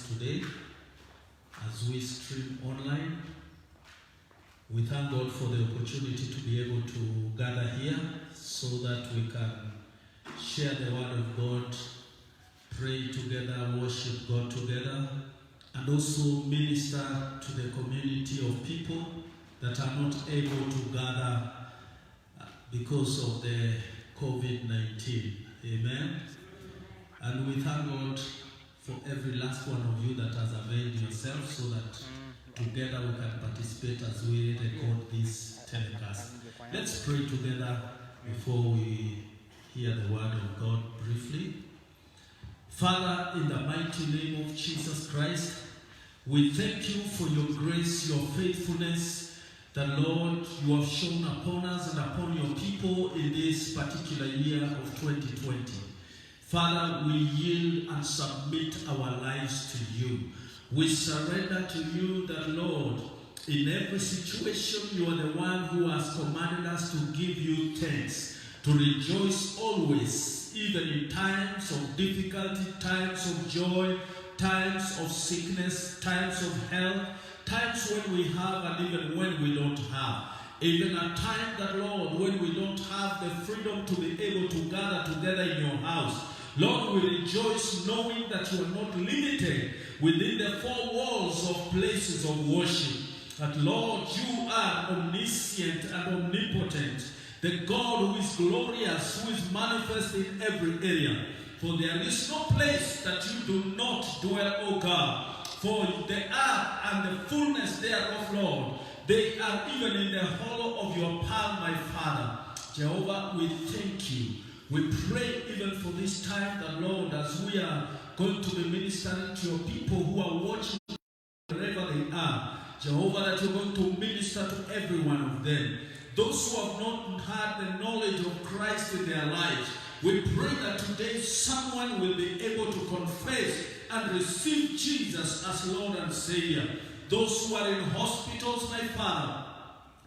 today as we stream online. We thank God for the opportunity to be able to gather here so that we can share the word of God, pray together, worship God together, and also minister to the community of people that are not able to gather because of the COVID-19. Amen. And we thank God for every last one of you that has availed yourself so that together we can participate as we record this telecast. Let's pray together before we hear the word of God briefly. Father, in the mighty name of Jesus Christ, we thank you for your grace, your faithfulness, that Lord, you have shown upon us and upon your people in this particular year of 2020. Father, we yield and submit our lives to you. We surrender to you that, Lord, in every situation, you are the one who has commanded us to give you thanks, to rejoice always, even in times of difficulty, times of joy, times of sickness, times of health, times when we have and even when we don't have. Even a time that, Lord, when we don't have the freedom to be able to gather together in your house, Lord, we rejoice knowing that you are not limited within the four walls of places of worship. That, Lord, you are omniscient and omnipotent, the God who is glorious, who is manifest in every area. For there is no place that you do not dwell, O God. For the earth and the fullness thereof, Lord, they are even in the hollow of your palm, my Father. Jehovah, we thank you. We pray even for this time that, Lord, as we are going to be ministering to your people who are watching wherever they are, Jehovah, that you're going to minister to every one of them. Those who have not had the knowledge of Christ in their lives, we pray that today someone will be able to confess and receive Jesus as Lord and Savior. Those who are in hospitals, my Father,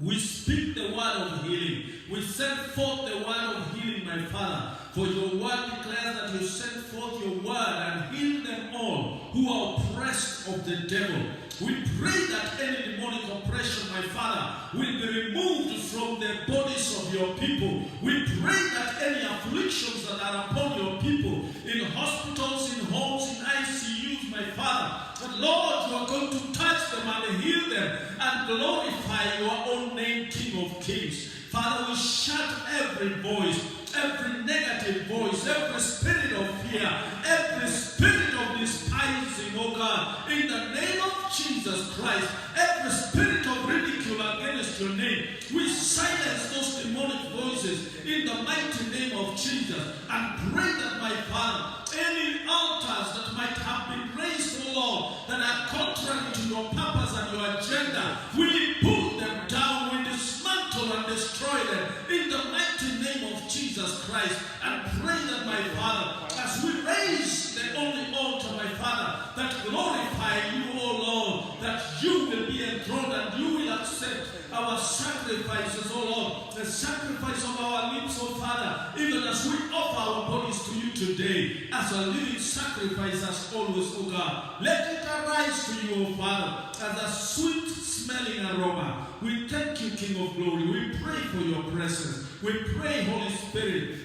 we speak the word of healing. We send forth the word of healing, my Father. For your word declares that you send forth your word and heal them all who are oppressed of the devil. We pray that any demonic oppression, my Father, will be removed from the bodies of your people. We pray that any afflictions that are upon your people, in hospitals, in homes, in ICUs, my Father, that, Lord, you are going to touch them and heal them and glorify your own name, King of Kings. Father, we shut every voice, every negative voice, every spirit of fear, every spirit of despising, oh God, in the name of Jesus Christ, every spirit of ridicule against your name, we silence those demonic voices in the mighty name of Jesus and pray that, my Father, any altars that might have been raised, oh Lord, that are contrary to your purpose and your agenda, we pull them down, we dismantle and destroy them in the mighty name of Jesus Christ, and pray that, my Father, as we raise the only altar, my Father, that glorify you, O Lord, that you will be enthroned and you will accept our sacrifices, O Lord, the sacrifice of our lips, O Father, even as we offer our bodies to you today as a living sacrifice as always, O God. Let it arise to you, O Father, as a sweet smelling aroma. We thank you, King of Glory. We pray for your presence. We pray, Holy Spirit,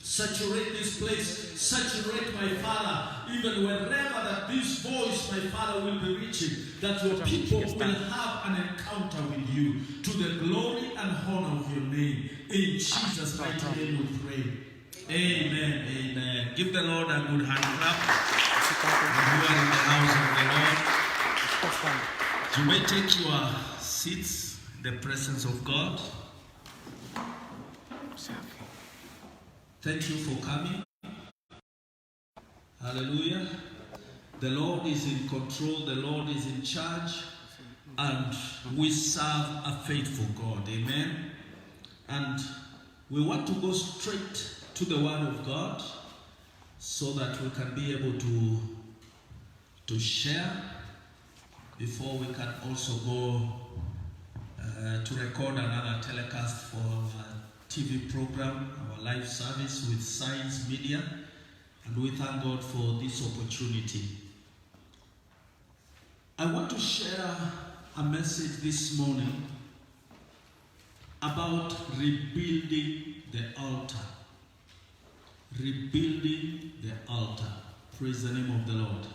saturate this place, saturate, my Father, even wherever that this voice, my Father, will be reaching, that your people will have an encounter with you, to the glory and honor of your name. In Jesus' mighty name we pray. Amen, amen. Give the Lord a good hand clap. You are in the house of the Lord. You may take your seats in the presence of God. Thank you for coming. Hallelujah. The Lord is in control. The Lord is in charge. And we serve a faithful God. Amen. And we want to go straight to the Word of God so that we can be able to share before we can also go to record another telecast for our TV program, our live service with Science Media. And we thank God for this opportunity. I want to share a message this morning about rebuilding the altar. Rebuilding the altar. Praise the name of the Lord.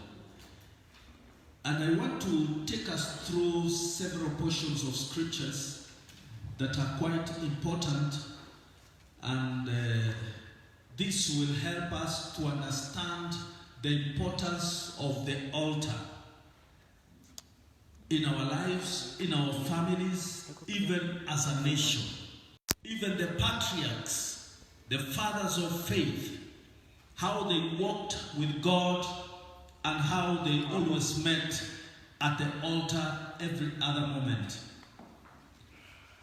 And I want to take us through several portions of scriptures that are quite important, and this will help us to understand the importance of the altar in our lives, in our families, even as a nation. Even the patriarchs, the fathers of faith, how they walked with God and how they always met at the altar every other moment.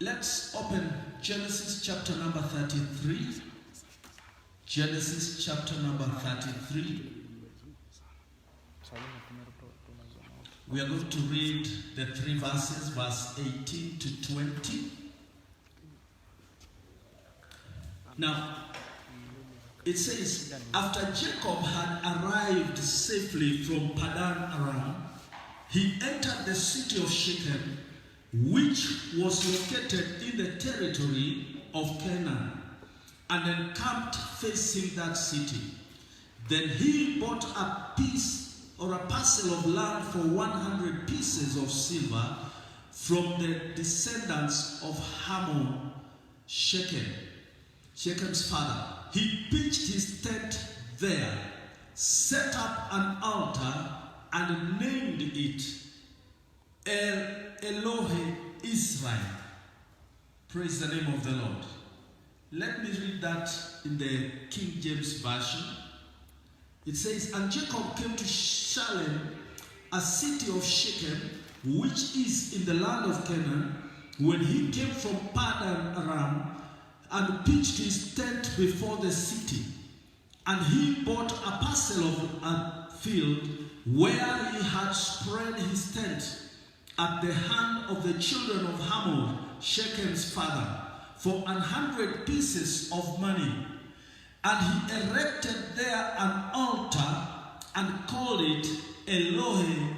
Let's open Genesis chapter number 33. Genesis chapter number 33. We are going to read the 3 verses, verse 18 to 20. Now, it says, after Jacob had arrived safely from Padan Aram, he entered the city of Shechem, which was located in the territory of Canaan, and encamped facing that city. Then he bought a piece or a parcel of land for 100 pieces of silver from the descendants of Hamor, Shechem's father. He pitched his tent there, set up an altar, and named it El Elohe Israel. Praise the name of the Lord. Let me read that in the King James Version. It says, and Jacob came to Shalem, a city of Shechem, which is in the land of Canaan, when he came from Padan Aram, and pitched his tent before the city. And he bought a parcel of a field where he had spread his tent at the hand of the children of Hamor, Shechem's father, for 100 pieces of money. And he erected there an altar and called it Elohe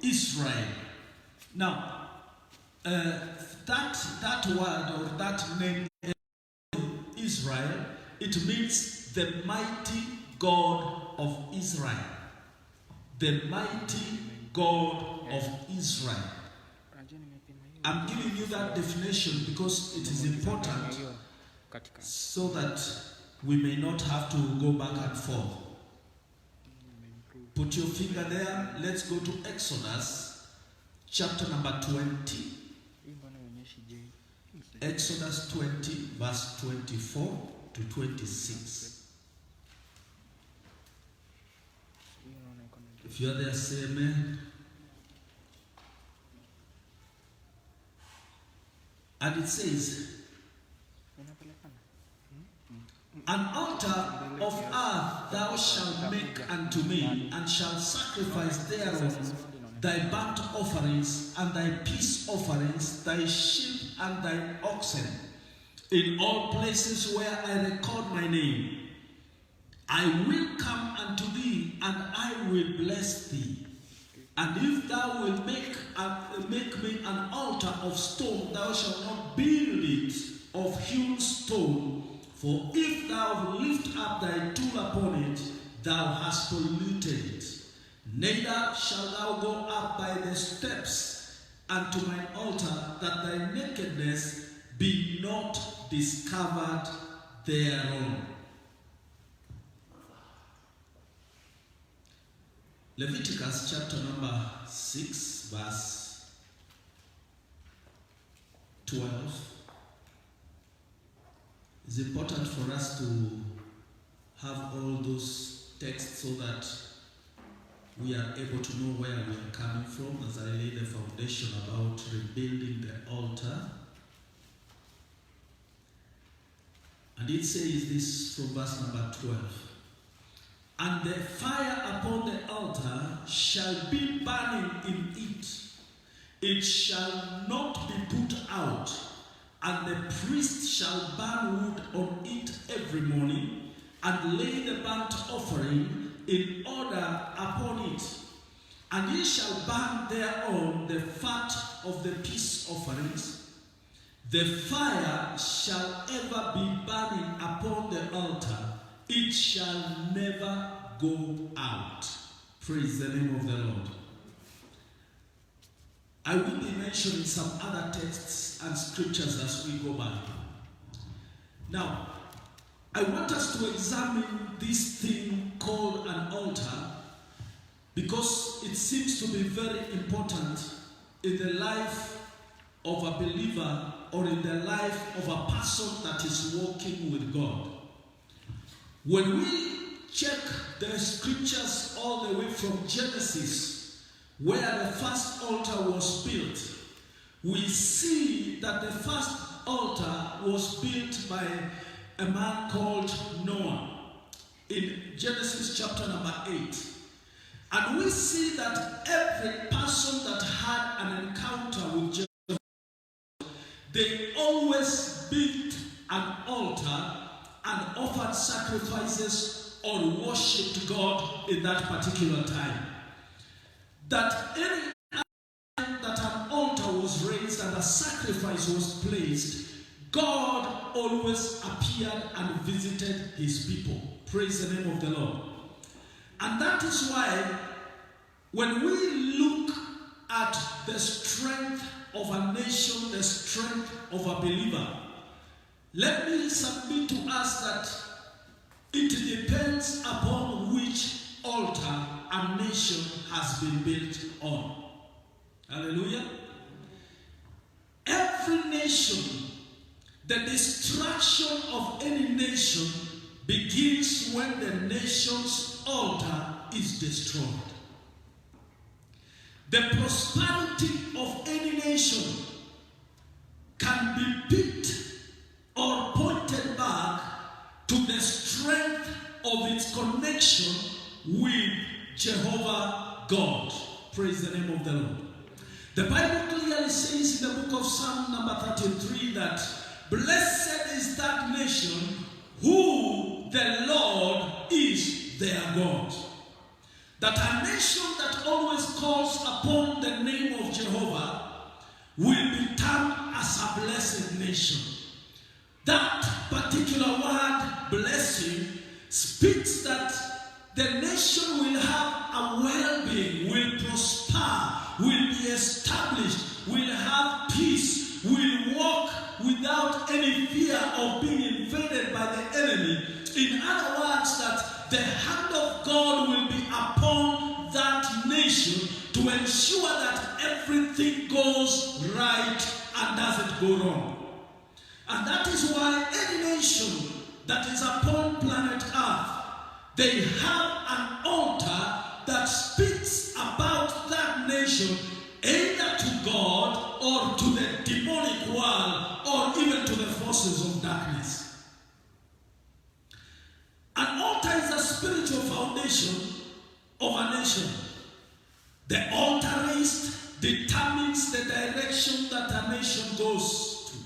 Israel. Now, that word or that name Israel, it means the mighty God of Israel. The mighty God of Israel. I'm giving you that definition because it is important, so that we may not have to go back and forth. Put your finger there. Let's go to Exodus chapter number 20. Exodus 20 verse 24 to 26. If you are there, say amen. And it says, an altar of earth thou shalt make unto me, and shalt sacrifice thereon thy burnt offerings and thy peace offerings, thy sheep and thy oxen, in all places where I record my name. I will come unto thee, and I will bless thee. And if thou wilt make me an altar of stone, thou shalt not build it of hewn stone. For if thou lift up thy tool upon it, thou hast polluted it. Neither shalt thou go up by the steps unto mine altar, that thy nakedness be not discovered thereon. Leviticus chapter number 6 verse 12. It's important for us to have all those texts so that we are able to know where we are coming from, as I lay the foundation about rebuilding the altar. And it says this from verse number 12. And the fire upon the altar shall be burning in it. It shall not be put out. And the priest shall burn wood on it every morning, and lay the burnt offering in order upon it. And ye shall burn thereon the fat of the peace offerings. The fire shall ever be burning upon the altar. It shall never go out. Praise the name of the Lord. I will be mentioning some other texts and scriptures as we go by. Now, I want us to examine this thing called an altar because it seems to be very important in the life of a believer or in the life of a person that is walking with God. When we check the scriptures all the way from Genesis, where the first altar was built, we see that the first altar was built by a man called Noah in Genesis chapter number 8. And we see that every person that had an encounter with Jesus, they always built an altar and offered sacrifices or worshipped God in that particular time. That any time that an altar was raised and a sacrifice was placed, God always appeared and visited his people. Praise the name of the Lord. And that is why when we look at the strength of a nation, the strength of a believer, let me submit to us that it depends upon which altar a nation has been built on. Hallelujah. Every nation, the destruction of any nation begins when the nation's altar is destroyed. The prosperity of any nation can be picked or pointed back to the strength of its connection with Jehovah God. Praise the name of the Lord. The Bible clearly says in the book of Psalm number 33 that blessed is that nation who the Lord is their God. That a nation that always calls upon the name of Jehovah will be termed as a blessed nation. That particular word, blessing, speaks that the nation will have a well-being, will prosper, will be established, will have peace, will walk without any fear of being invaded by the enemy. In other words, that the hand of God will be upon that nation to ensure that everything goes right and doesn't go wrong. And that is why any nation that is upon planet Earth, they have an altar that speaks about that nation either to God or to the demonic world or even to the forces of darkness. An altar is a spiritual foundation of a nation. The altar raised determines the direction that a nation goes to.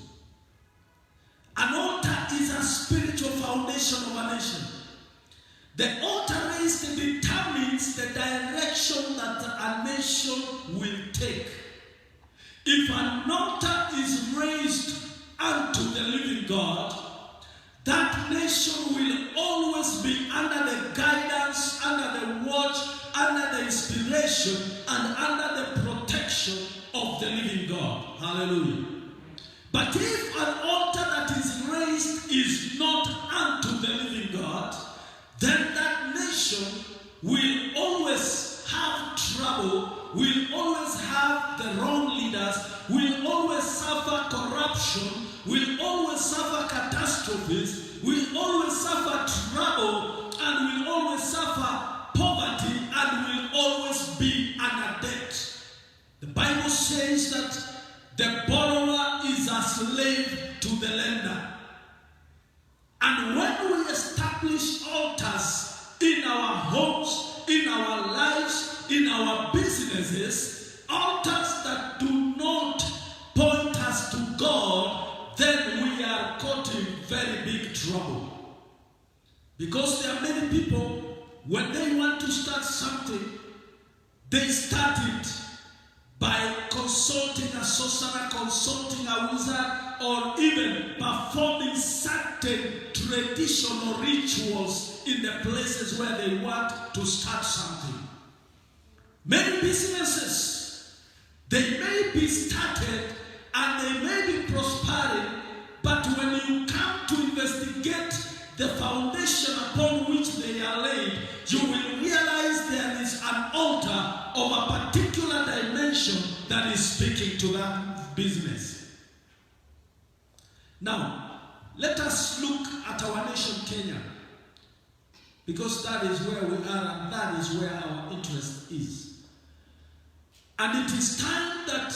An altar is a spiritual foundation of a nation. The altar raised determines the direction that a nation will take. If an altar is raised unto the living God, that nation will always be under the guidance, under the watch, under the inspiration, and under the protection of the living God. Hallelujah. But if an altar that is raised is not unto the living God, then that nation will always have trouble, will always have the wrong leaders, will always suffer corruption, will always suffer catastrophes, will always suffer trouble, and will always suffer poverty, and will always be under debt. The Bible says that the borrower is a slave to the lender. And when we establish altars in our homes, in our lives, in our businesses, altars that do not point us to God, then we are caught in very big trouble. Because there are many people, when they want to start something, They started by consulting a sorcerer, consulting a wizard, or even performing certain traditional rituals in the places where they want to start something. Many businesses, they may be started and they may be prospering, but when you come to investigate the foundation upon which they are laid, you will realize there is an altar of a particular dimension that is speaking to that business. Now, let us look at our nation, Kenya, because that is where we are and that is where our interest is. And it is time that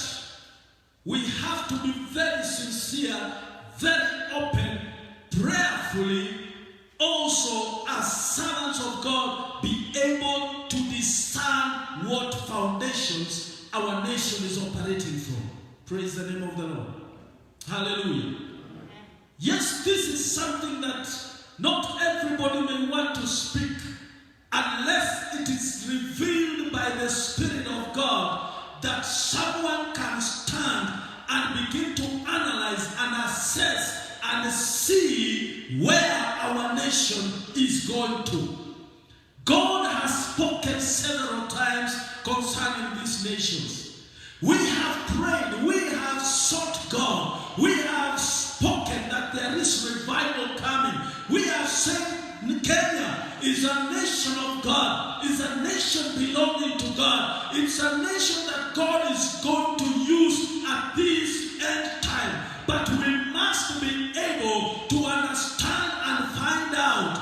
we have to be very sincere, very open, prayerfully, also as servants of God, be able to discern what foundations our nation is operating from. Praise the name of the Lord. Hallelujah. Yes, this is something that not everybody may want to speak unless it is revealed by the Spirit of God that someone can stand and begin to analyze and assess and see where our nation is going to. God has spoken several times concerning these nations. We have prayed, we have sought God, we have spoken that there is revival coming. We have said Kenya is a nation of God, is a nation belonging to God. It's a nation that God is going to use at this end time. But we must be able to understand and find out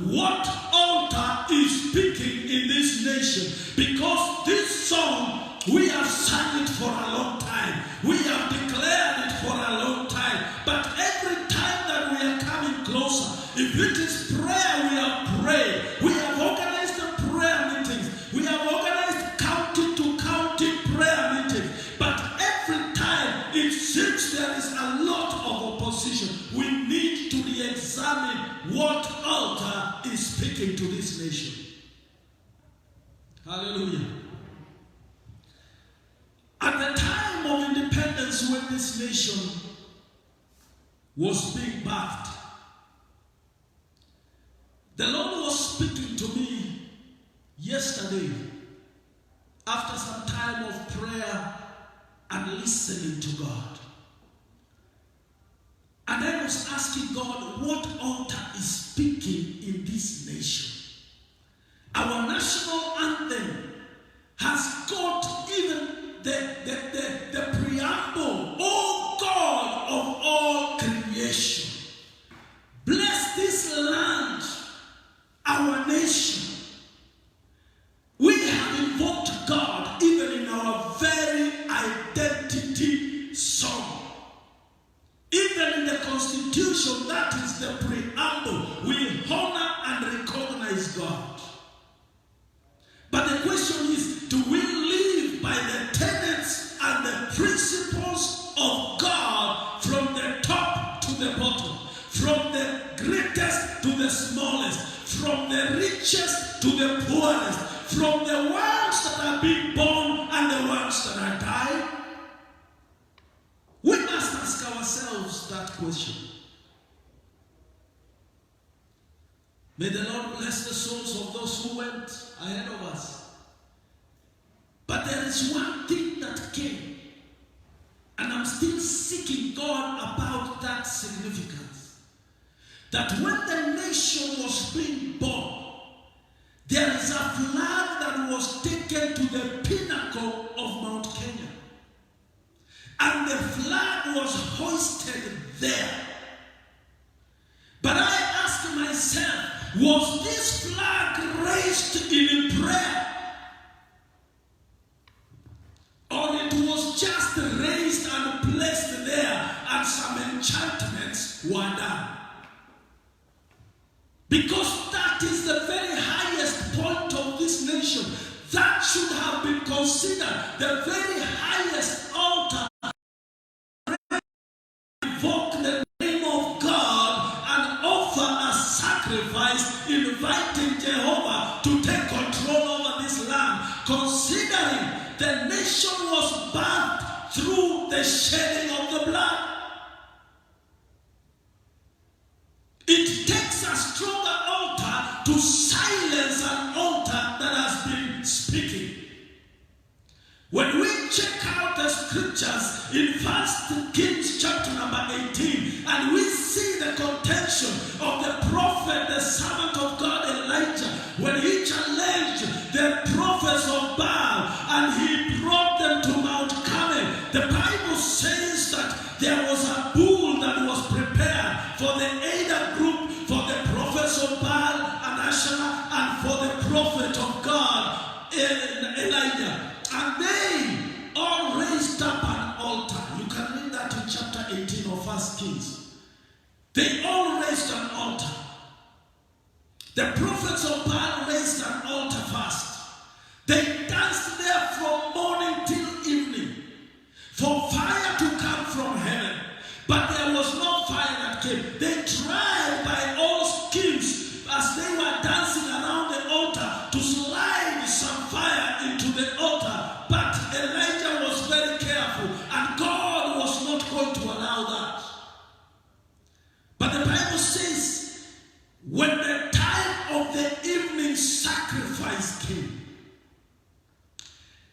what altar is speaking in this nation. Because this song, we have sung it for a long time. We have declared it for a long time. But every time that we are coming closer, if it is prayer, we have prayed. We have organized the prayer meetings. We have organized county-to-county prayer meetings. But every time it seems there is a lot of opposition. We need to re-examine what altar is speaking to this nation. Hallelujah. At the time of independence, when this nation was being birthed, the Lord was speaking to me yesterday after some time of prayer and listening to God. And I was asking God, what altar is speaking in this nation? Our national anthem has got even the preamble, O God of all creation, bless this land, our nation. We have invoked God even in our very identity song. Even in the Constitution, that is the preamble. We honor and recognize God. But the question is, do we live by the tenets and the principles of God from the top to the bottom, from the greatest to the smallest, from the richest to the poorest, from the ones that are being born and the ones that are dying? We must ask ourselves that question. May the Lord bless the souls of those who went ahead of us. But there is one thing that came, and I'm still seeking God about that significance. That when the nation was being born, there is a flag that was taken to the pinnacle of Mount Kenya. And the flag was hoisted there. But I asked myself, was this flag raised in prayer? Or it was just raised and placed there and some enchantments were done? Because that is the very highest point of this nation. That should have been considered the very highest altar. Invoke the name of God and offer a sacrifice, inviting Jehovah to take control over this land. Consider considering the nation was birthed through the shedding of the blood. It takes a stronger altar to silence an altar that has been speaking. When we check out the scriptures in 1 Kings chapter number 18, and we see the contention of the prophet, the servant of God Elijah, when he challenged the prophets of Baal and he brought them to Mount Carmel, the Bible says that there was a bull that was prepared for the Ada group, for the prophets of Baal and Asherah, and for the prophet of God Elijah. And they all raised up an altar. You can read that in chapter 18 of 1 Kings. They all raised an altar. The prophets of Baal raised an altar first. They danced there from morning till evening for fire to come from heaven. But there was no fire that came. They tried by all schemes as they were dancing around the altar to slide some fire into the altar. But Elijah was very careful, and God was not going to allow that. But the Bible says, when the time of the evening sacrifice came,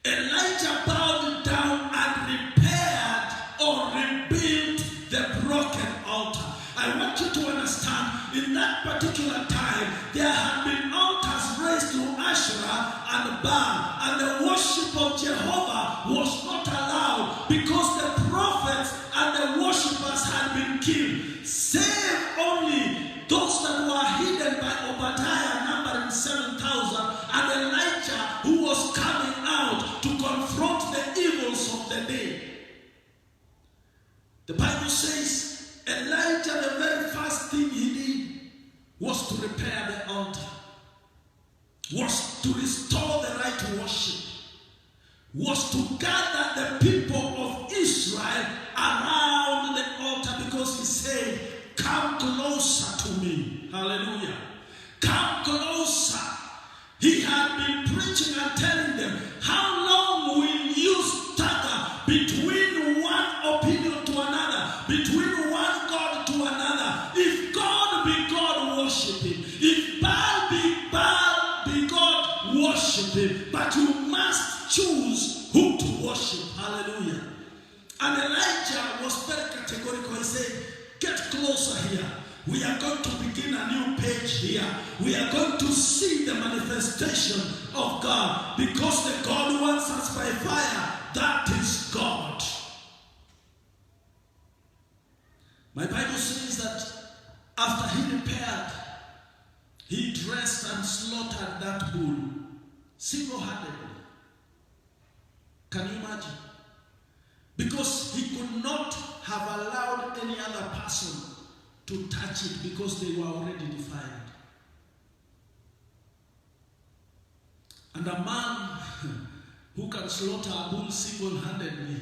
Elijah bowed down and repaired or rebuilt the broken altar. I want you to understand, in that particular time, there had been altars raised to Asherah and Baal, and the worship of Jehovah was not allowed because the prophets and the worshippers had been killed, save only those that were hidden by Obadiah, numbering 7,000, and Elijah, who was coming out to confront the evils of the day. The Bible says Elijah, the very first thing he did was to repair the altar, was to restore the right worship, was to gather the people of Israel around the altar, because he said, come closer to me. Hallelujah. Come closer. He had been preaching and telling them, how long will you stagger between one opinion to another, between one God to another? If God be God, worship him. If Baal be God, worship him. But you must choose who to worship. Hallelujah. And Elijah was very categorical. He said, get closer here. We are going to begin a new page here. We are going to see the manifestation of God, because the God who answers by fire, that is God. My Bible says that after he repaired, he dressed and slaughtered that bull single-handedly. Can you imagine? Because he could not have allowed any other person to touch it, because they were already defiled. And a man who can slaughter a bull single-handedly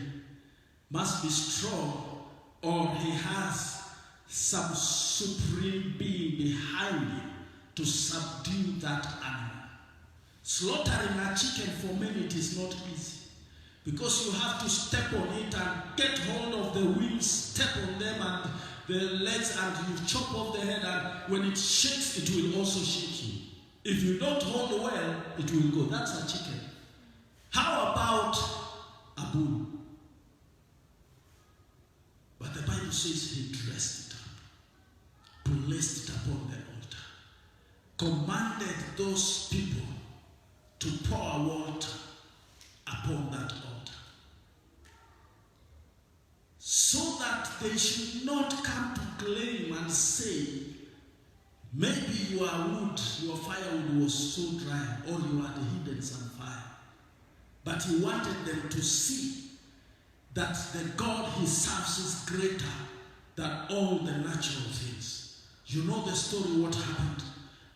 must be strong, or he has some supreme being behind him to subdue that animal. Slaughtering a chicken for many, it is not easy, because you have to step on it and get hold of the wings, step on them and the legs, and you chop off the head, and when it shakes, it will also shake you. If you don't hold well, it will go. That's a chicken. How about a bull? But the Bible says he dressed it up, placed it upon the altar, commanded those people to pour water upon that altar, so that they should not come to claim and say, maybe your wood, your firewood was so dry, or you had hidden some fire. But he wanted them to see that the God he serves is greater than all the natural things. You know the story, what happened?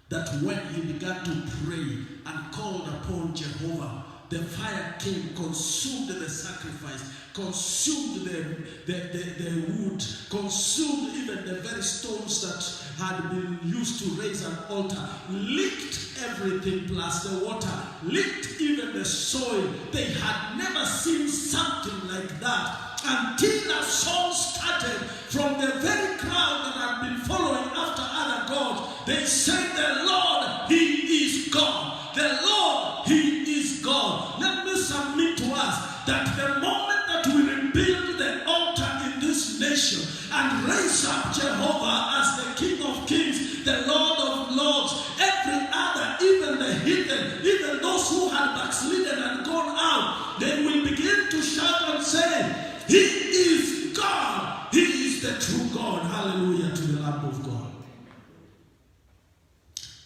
That when he began to pray and called upon Jehovah, the fire came, consumed the sacrifice, consumed the wood, consumed even the very stones that had been used to raise an altar, licked everything plus the water, licked even the soil. They had never seen something like that until a song started from the very crowd that had been following after other gods. They said, the Lord, He is God. The Lord, He is God. Let me submit to us that the moment that we rebuild the altar in this nation and raise up Jehovah as the King of Kings, the Lord of Lords, every other, even the heathen, even those who had backslidden and gone out, they will begin to shout and say, He is God. He is the true God. Hallelujah to the Lamb of God.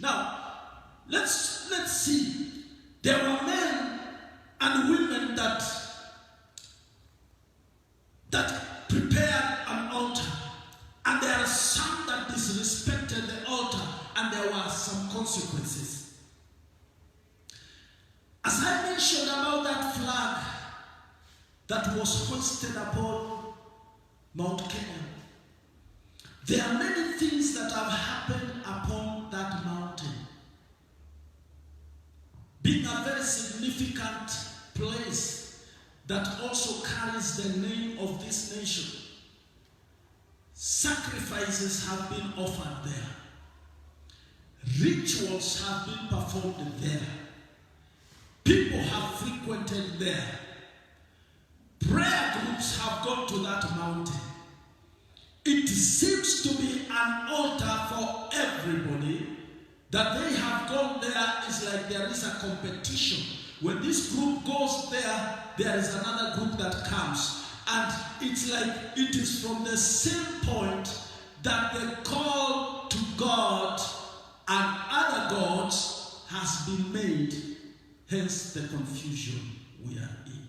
Now, let's see. There were men and women that prepared an altar. And there are some that disrespected the altar. And there were some consequences. As I mentioned about that flag that was hoisted upon Mount Kenya, there are many things that have happened upon that mountain. Being a very significant place that also carries the name of this nation, sacrifices have been offered there. Rituals have been performed there. People have frequented there. Prayer groups have gone to that mountain. It seems to be an altar for everybody. That they have gone there is like there is a competition. When this group goes there, there is another group that comes. And it's like it is from the same point that the call to God and other gods has been made. Hence the confusion we are in.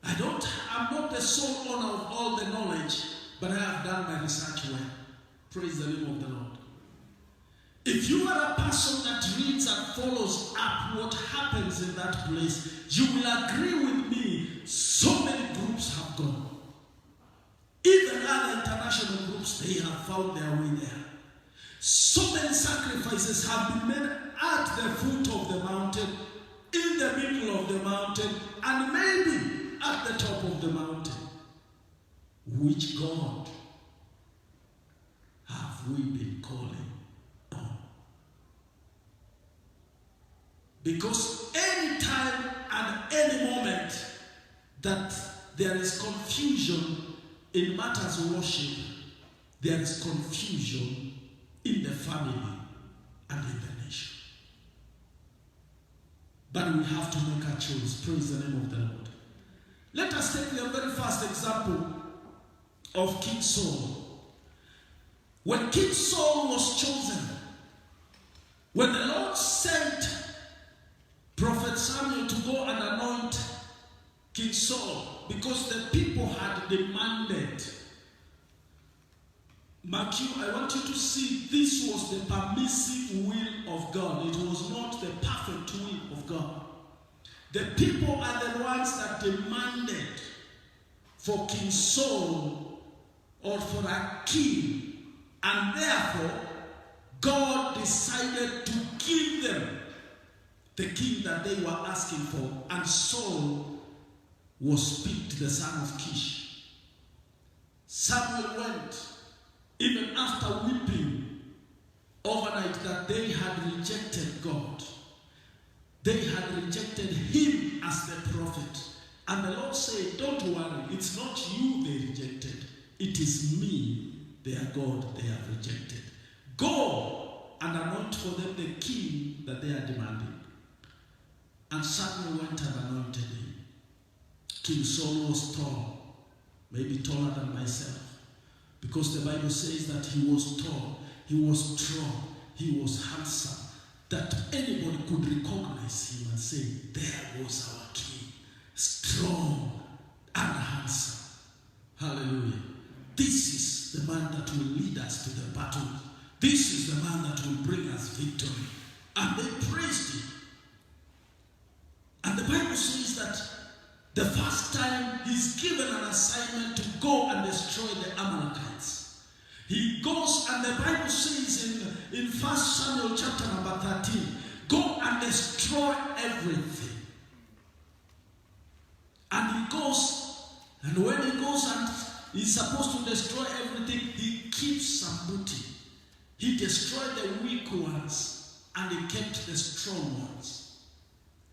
I'm not the sole owner of all the knowledge, but I have done my research well. Praise the name of the Lord. If you are a person that reads and follows up what happens in that place, you will agree with me, so many groups have gone. Even other international groups, they have found their way there. So many sacrifices have been made at the foot of the mountain, in the middle of the mountain, and maybe at the top of the mountain. Which God have we been calling on? Because any time and any moment that there is confusion in matters of worship, there is confusion in the family and in the nation. But we have to make a choice. Praise the name of the Lord. Let us take the very first example of King Saul. When King Saul was chosen, when the Lord sent Prophet Samuel to go and anoint King Saul, because the people had demanded, Matthew, I want you to see this was the permissive will of God. It was not the perfect will of God. The people are the ones that demanded for King Saul or for a king, and therefore God decided to give them the king that they were asking for, and Saul was picked, the son of Kish. Samuel went, even after weeping overnight that they had rejected God. They had rejected him as the prophet. And the Lord said, don't worry, it's not you they rejected. It is me, their God, they have rejected. Go and anoint for them the king that they are demanding. And Samuel went and anointed him. King Saul was tall, maybe taller than myself. Because the Bible says that he was tall, he was strong, he was handsome, that anybody could recognize him and say, there was our king, strong and handsome. Hallelujah. This is the man that will lead us to the battle. This is the man that will bring us victory. And they praised him. The first time he's given an assignment to go and destroy the Amalekites. He goes, and the Bible says in 1 Samuel chapter number 13, go and destroy everything. And he goes, and when he goes and he's supposed to destroy everything, he keeps some booty. He destroyed the weak ones, and he kept the strong ones.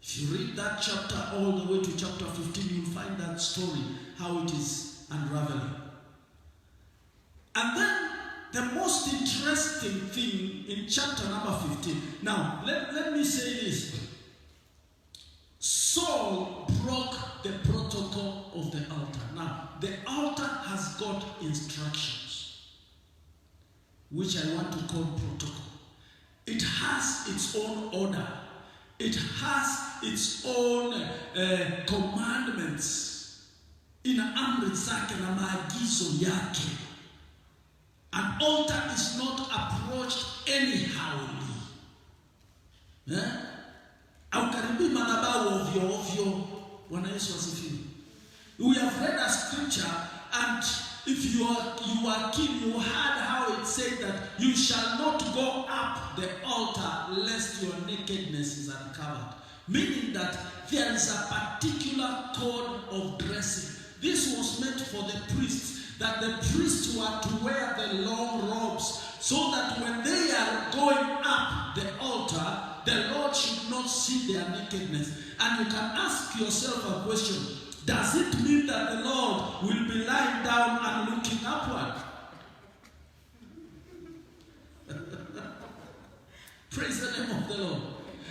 If you read that chapter all the way to chapter 15, you'll find that story, how it is unraveling. And then the most interesting thing in chapter number 15. Now, let me say this. Saul broke the protocol of the altar. Now, the altar has got instructions, which I want to call protocol. It has its own order. It has its own commandments. Ina amri zake na maagizo yake. An altar is not approached anyhowly. Haukaribii madhabahu ovyo ovyo. Bwana Yesu asifiwe. We have read a scripture, and if you are keen, you heard how it said that you shall not go up the altar lest your nakedness is uncovered. Meaning that there is a particular code of dressing. This was meant for the priests, that the priests were to wear the long robes, so that when they are going up the altar, the Lord should not see their nakedness. And you can ask yourself a question. Does it mean that the Lord will be lying down and looking upward? Praise the name of the Lord.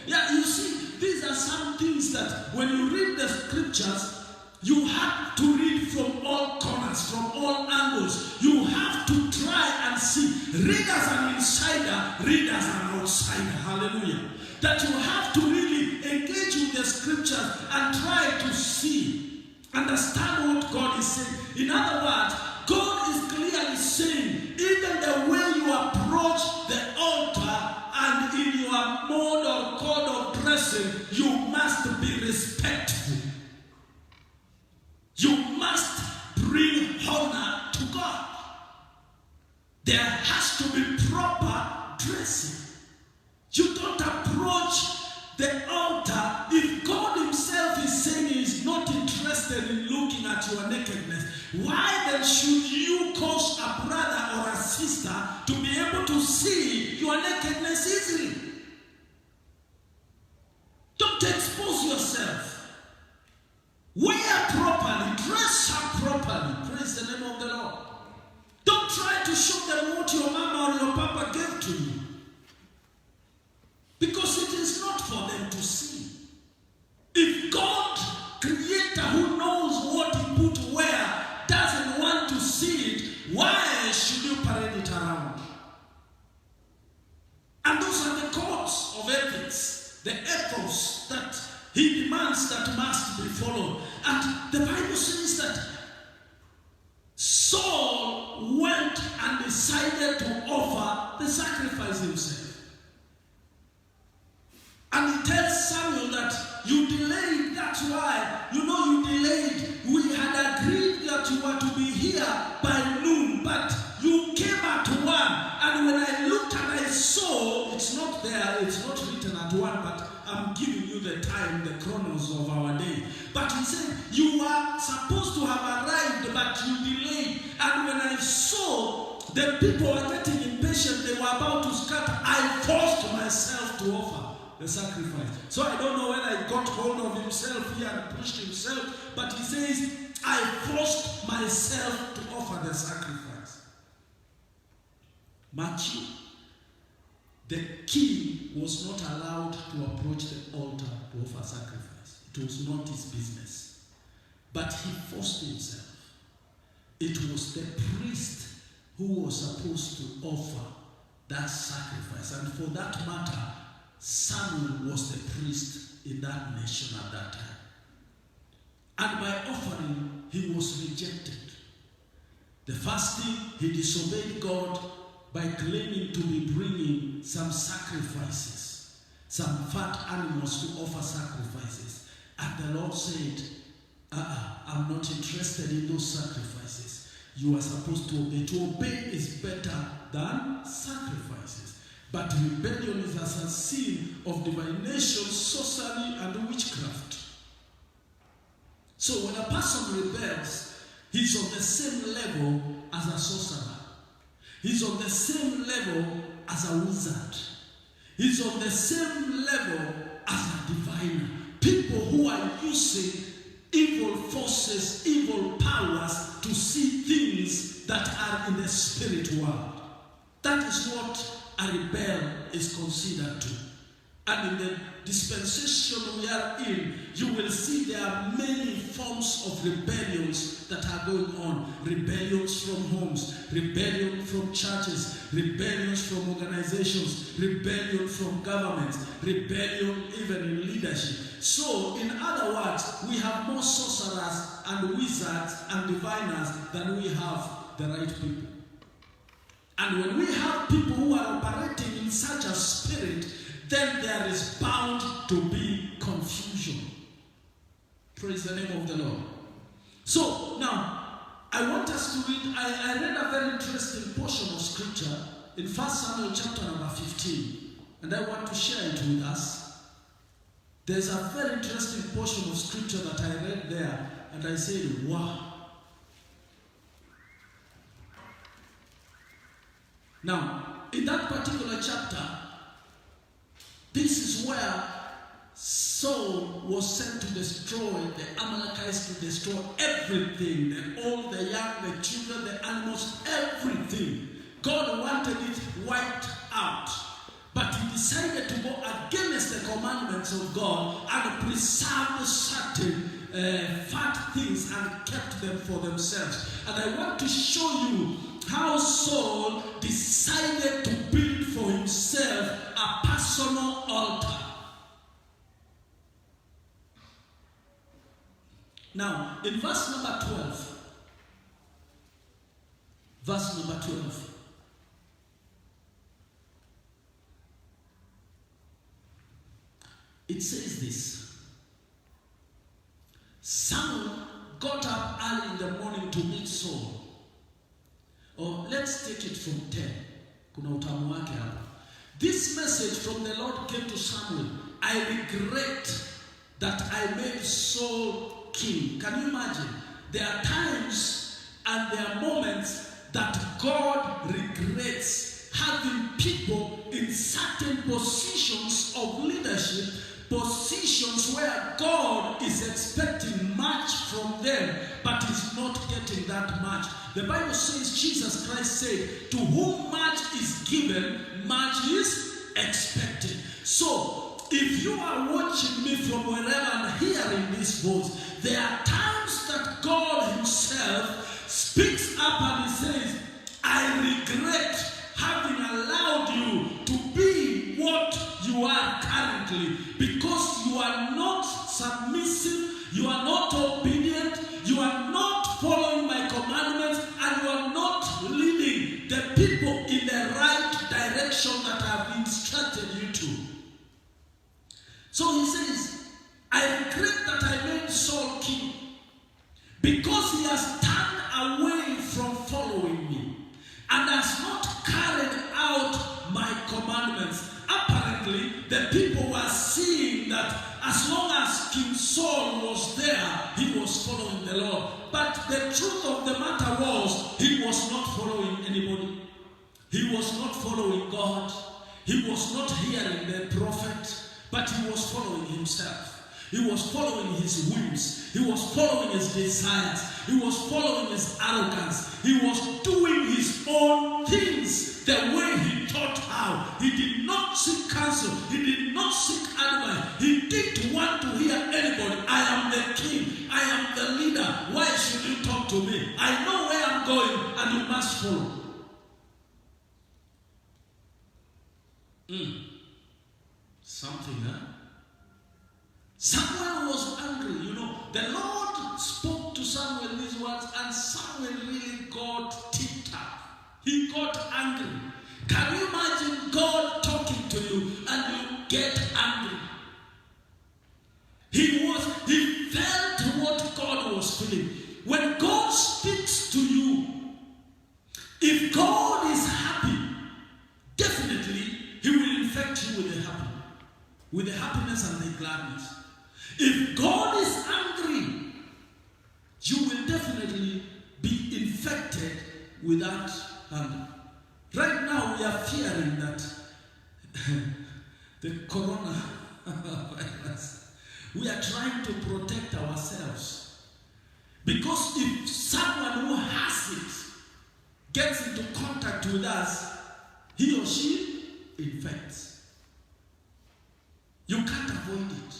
Yeah, you see, these are some things that when you read the scriptures, you have to read from all corners, from all angles. You have to try and see. Read as an insider, read as an outsider. Hallelujah. That you have to really engage with the scriptures and try to see, understand what God is saying. In other words, God is clearly saying, even the way you approach the altar and in your mode or code of dressing, you must be respectful. You must bring honor to God. There has to be proper dressing. You don't approach the altar if God himself is saying he is not interested in looking at your nakedness. Why then should you cause a brother or a sister to be able to see your nakedness easily? Don't expose yourself. Wear properly, dress up properly. Praise the name of the Lord. Don't try to show them what your mama or your papa gave to you. Because it is not for them to see. If God, creator who knows what he put where, doesn't want to see it, why should you parade it around? And those are the codes of ethics, the ethos that he demands that must be followed. And the Bible says that Saul went and decided to offer the sacrifice himself. And he tells Samuel that you delayed, that's why. You delayed. We had agreed that you were to be here by noon, but you came at 1. And when I looked and I saw, it's not there, it's not written at 1, but I'm giving you the time, the chronos of our day. But he said, you were supposed to have arrived, but you delayed. And when I saw the people were getting impatient, they were about to scatter, I forced myself to offer the sacrifice. So I don't know whether he got hold of himself here and pushed himself, but he says, I forced myself to offer the sacrifice. Matthew, the king was not allowed to approach the altar to offer sacrifice. It was not his business. But he forced himself. It was the priest who was supposed to offer that sacrifice. And for that matter, Samuel was the priest in that nation at that time. And by offering, he was rejected. The first thing, he disobeyed God by claiming to be bringing some sacrifices, some fat animals to offer sacrifices. And the Lord said, I'm not interested in those sacrifices. You are supposed to obey. To obey is better than sacrifices. But rebellion is as a sin of divination, sorcery, and witchcraft. So when a person rebels, he's on the same level as a sorcerer. He's on the same level as a wizard. He's on the same level as a diviner. People who are using evil forces, evil powers to see things that are in the spirit world. That is what a rebel is considered to. And in the dispensation we are in, you will see there are many forms of rebellions that are going on. Rebellions from homes, rebellion from churches, rebellions from organizations, rebellion from governments, rebellion even in leadership. So, in other words, we have more sorcerers and wizards and diviners than we have the right people. And when we have people who are operating in such a spirit, then there is bound to be confusion. Praise the name of the Lord. So, now, I want us to read, I read a very interesting portion of scripture in 1 Samuel chapter number 15. And I want to share it with us. There's a very interesting portion of scripture that I read there, and I said, wow. Now, in that particular chapter, this is where Saul was sent to destroy the Amalekites, to destroy everything, the old, the young, the children, the animals, everything. God wanted it wiped out. But he decided to go against the commandments of God and preserve certain fat things and kept them for themselves. And I want to show you how Saul decided to build for himself a personal altar. Now, in verse number 12, it says this: Samuel got up early in the morning to meet Saul. Or let's take it from 10. Kuna utamu wake hapa. This message from the Lord came to Samuel. I regret that I made Saul king. Can you imagine? There are times and there are moments that God regrets having people in certain positions of leadership, positions where God is expecting much from them, but is not getting that much. The Bible says, Jesus Christ said, to whom much is given, much is expected. So, if you are watching me from wherever and hearing this voice, there are times that God himself speaks up and he says, I regret having allowed you to be what you are currently, because you are not submissive, you are not obedient, you are not following my commandments, and you are not leading the people in the right direction that I have instructed you to. So he says, I regret that I made Saul king, because he has turned away from following me and has not carried out my commandments. Apparently, the people were seeing that as long as King Saul was there, he was following the Lord. But the truth of the matter was, he was not following anybody. He was not following God. He was not hearing the prophet, but he was following himself. He was following his whims. He was following his desires. He was following his arrogance. He was doing his own things the way he taught how. He did not seek counsel. He did not seek advice. He didn't want to hear anybody. I am the king. I am the leader. Why should you talk to me? I know where I'm going and you must follow. Something, huh? Samuel was angry, The Lord spoke to Samuel these words, and Samuel really got ticked up. He got angry. Can you imagine God talking to you and you get angry? He felt what God and gladness. If God is angry, you will definitely be infected with that anger. Right now, we are fearing that the coronavirus, we are trying to protect ourselves. Because if someone who has it gets into contact with us, he or she infects. You can't avoid it.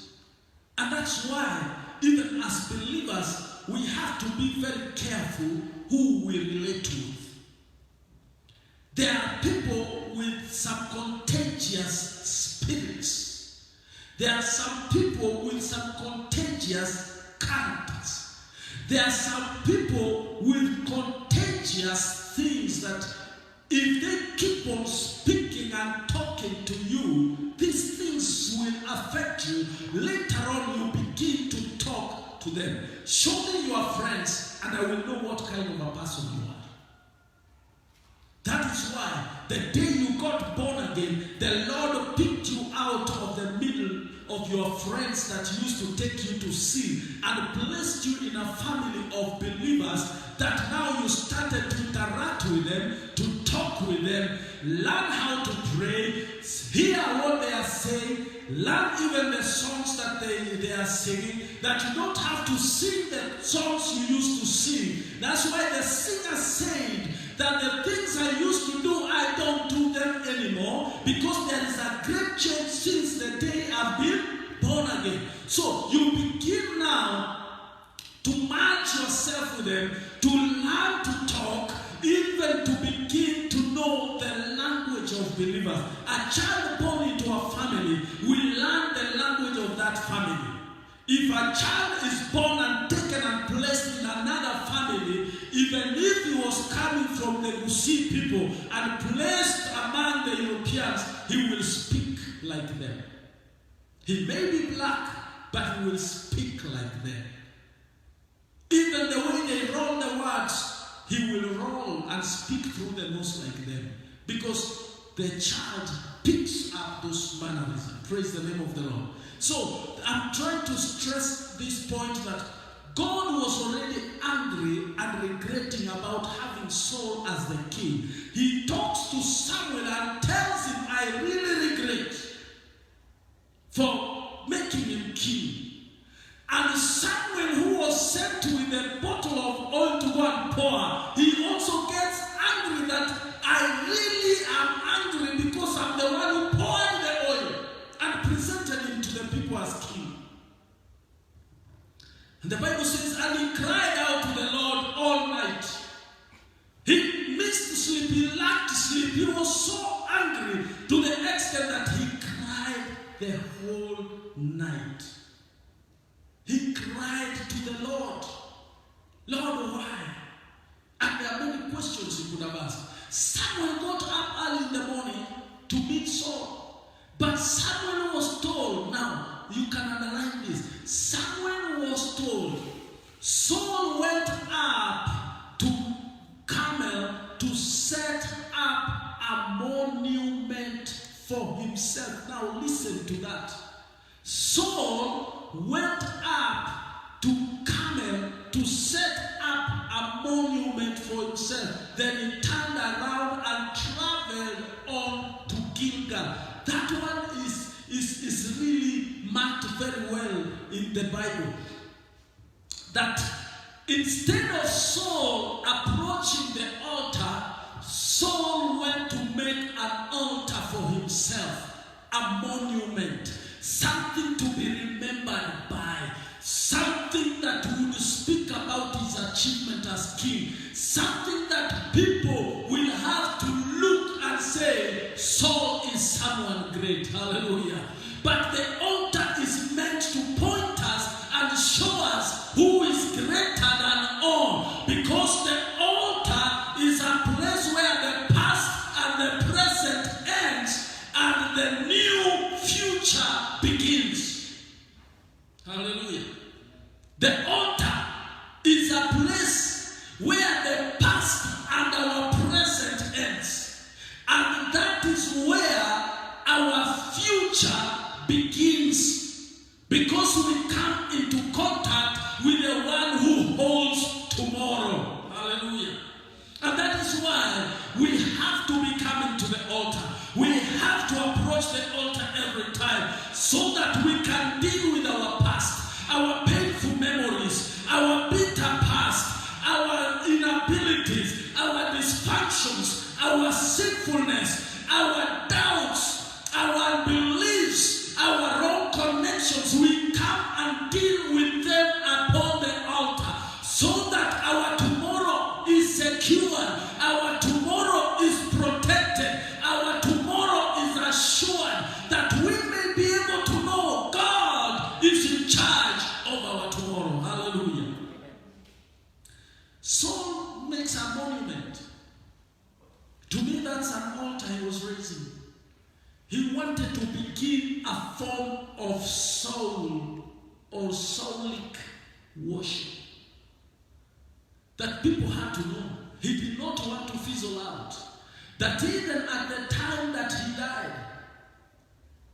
And that's why, even as believers, we have to be very careful who we relate with. There are people with some contagious spirits. There are some people with some contagious characters. There are some people with contagious things that if they keep on speaking and talking to you, these things will affect you. Later on, you begin to talk to them. Show me your friends, and I will know what kind of a person you are. That is why the day you got born again, the Lord picked you out of the middle of your friends that used to take you to sin and placed you in a family of believers that now you started to interact with them, to talk with them, learn how to pray, hear what they are saying, learn even the songs that they are singing, that you don't have to sing the songs you used to sing. That's why the singer said that the things I used to do, I don't do them anymore, because there is a great change since the day I've been born again. So you begin now to merge yourself with them, to learn to talk, even to begin to know the language of believers. A child born into a family will learn the language of that family. If a child is born and taken and placed in another family, even if he was coming from the Gusi people and placed among the Europeans, he will speak like them. He may be black, but he will speak like them. Even the way they roll the words, he will roll and speak through the nose like them. Because the child picks up those mannerisms. Praise the name of the Lord. So, I'm trying to stress this point that God was already angry and regretting about having Saul as the king. He talks to Samuel and tells him, I really regret for making him king. And Samuel, who was sent with a bottle of oil to go and pour, he also gets angry that I really am angry because I'm the one who poured the oil and presented him to the people as king. And the Bible says, and he cried out to the Lord all night. He missed sleep, he lacked sleep, he was so angry to the extent that he cried the whole night. He cried to the Lord, Lord, why? And there are many questions he could have asked. Samuel got up early in the morning to meet Saul. But Samuel was told, now you can underline this. Samuel was told, Saul went up to Carmel to set up a monument for himself. Now listen to that. Saul went up to Carmel to set up a monument for himself. Then he turned around and traveled on to Gilgal. That one is really marked very well in the Bible. That instead of Saul approaching the altar, Saul went to make an altar for himself, a monument, something to be remembered by, something that would speak about his achievement as king, something that people will have to look and say, Saul is someone great. Hallelujah. But the altar is meant to point us and show us who is greater than all, because the altar is a place where the past and the present ends and the new future begins. Hallelujah. The altar is a place where the past and our present ends. And that is where our future begins. in charge of our tomorrow. Hallelujah. Saul makes a monument. To me, that's an altar he was raising. He wanted to begin a form of soul or soulic worship that people had to know. He did not want to fizzle out. That even at the time that he died,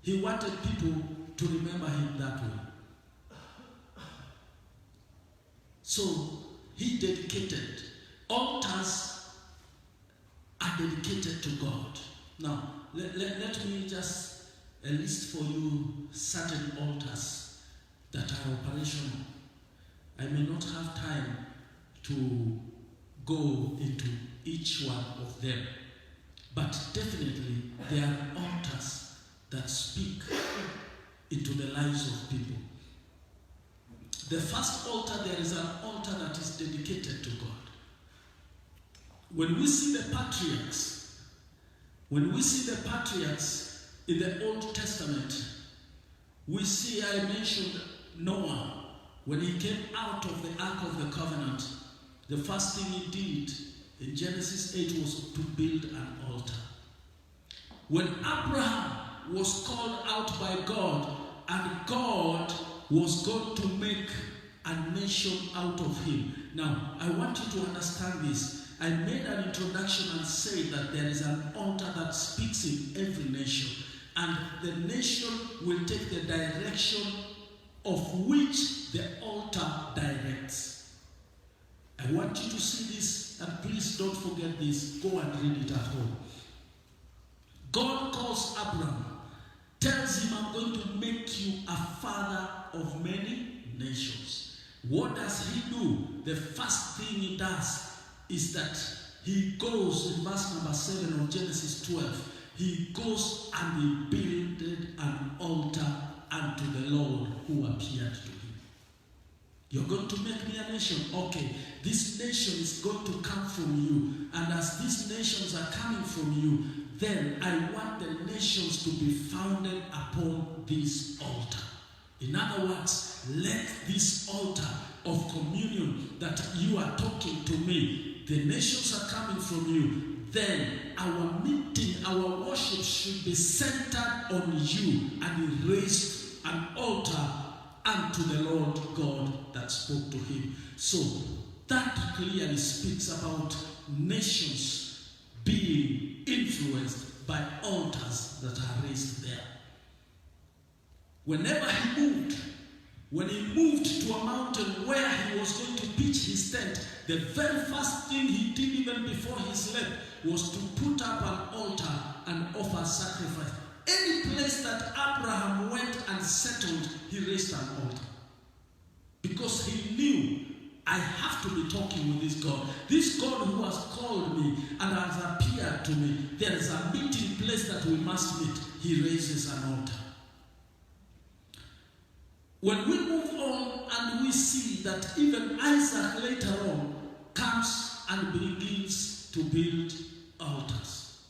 he wanted people to remember him that way. So he dedicated. Altars are dedicated to God. Now, let me just list for you certain altars that are operational. I may not have time to go into each one of them, but definitely there are altars that speak into the lives of people. The first altar, there is an altar that is dedicated to God. When we see the patriarchs in the Old Testament, we see, I mentioned Noah. When he came out of the Ark of the Covenant, the first thing he did in Genesis 8 was to build an altar. When Abraham was called out by God, and God was going to make a nation out of him. Now, I want you to understand this. I made an introduction and said that there is an altar that speaks in every nation, and the nation will take the direction of which the altar directs. I want you to see this, and please don't forget this. Go and read it at home. God calls Abraham, tells him, I'm going to make you a father of many nations. What does he do? The first thing he does is that he goes, in verse number 7 of Genesis 12, he goes and he builded an altar unto the Lord who appeared to him. You're going to make me a nation. Okay, this nation is going to come from you. And as these nations are coming from you, then I want the nations to be founded upon this altar. In other words, let this altar of communion that you are talking to me, the nations are coming from you, then our meeting, our worship should be centered on you. And he raised an altar unto the Lord God that spoke to him. So that clearly speaks about nations being influenced by altars that are raised there. Whenever he moved, when he moved to a mountain where he was going to pitch his tent, the very first thing he did even before he slept was to put up an altar and offer sacrifice. Any place that Abraham went and settled, he raised an altar. Because he knew, I have to be talking with this God. This God who has called me and has appeared to me. There is a meeting place that we must meet. He raises an altar. When we move on and we see that even Isaac later on comes and begins to build altars.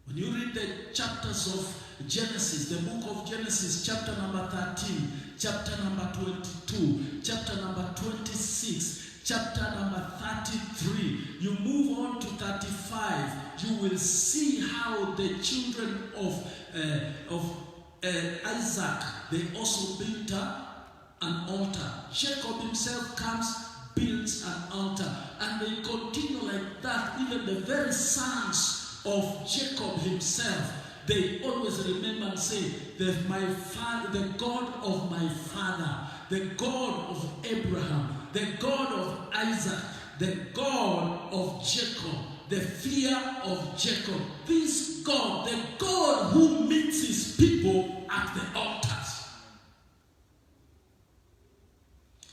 When you read the chapters of Genesis, the book of Genesis, chapter number 13, chapter number 22, chapter number 26, chapter number 33, you move on to 35, you will see how the children of Isaac, they also built an altar. Jacob himself comes, builds an altar, and they continue like that. Even the very sons of Jacob himself, they always remember and say that my father, the God of my father, the God of Abraham, the God of Isaac, the God of Jacob, the fear of Jacob. This God, the God who meets his people at the altars.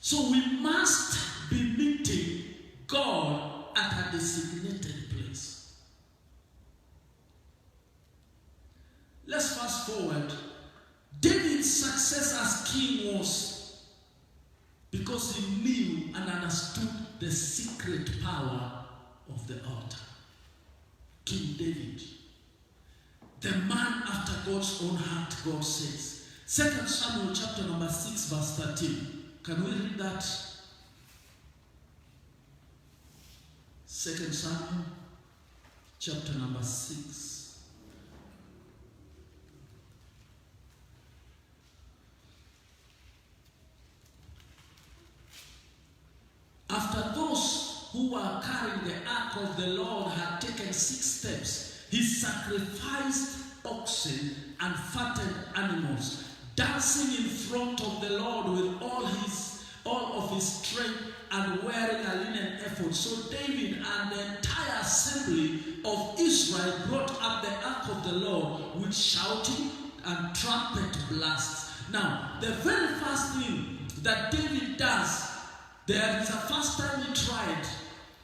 So we must be meeting God at a designated place. Let's fast forward. David's success as king was because he knew and understood the secret power of the altar. King David, the man after God's own heart, God says, 2 Samuel chapter number 6 verse 13. Can we read that? 2 Samuel chapter number 6. After those who were carrying the ark of the Lord had taken 6 steps, he sacrificed oxen and fattened animals, dancing in front of the Lord with all of his strength and wearing a linen ephod. So David and the entire assembly of Israel brought up the ark of the Lord with shouting and trumpet blasts. Now, the very first thing that David does, there is a first time he tried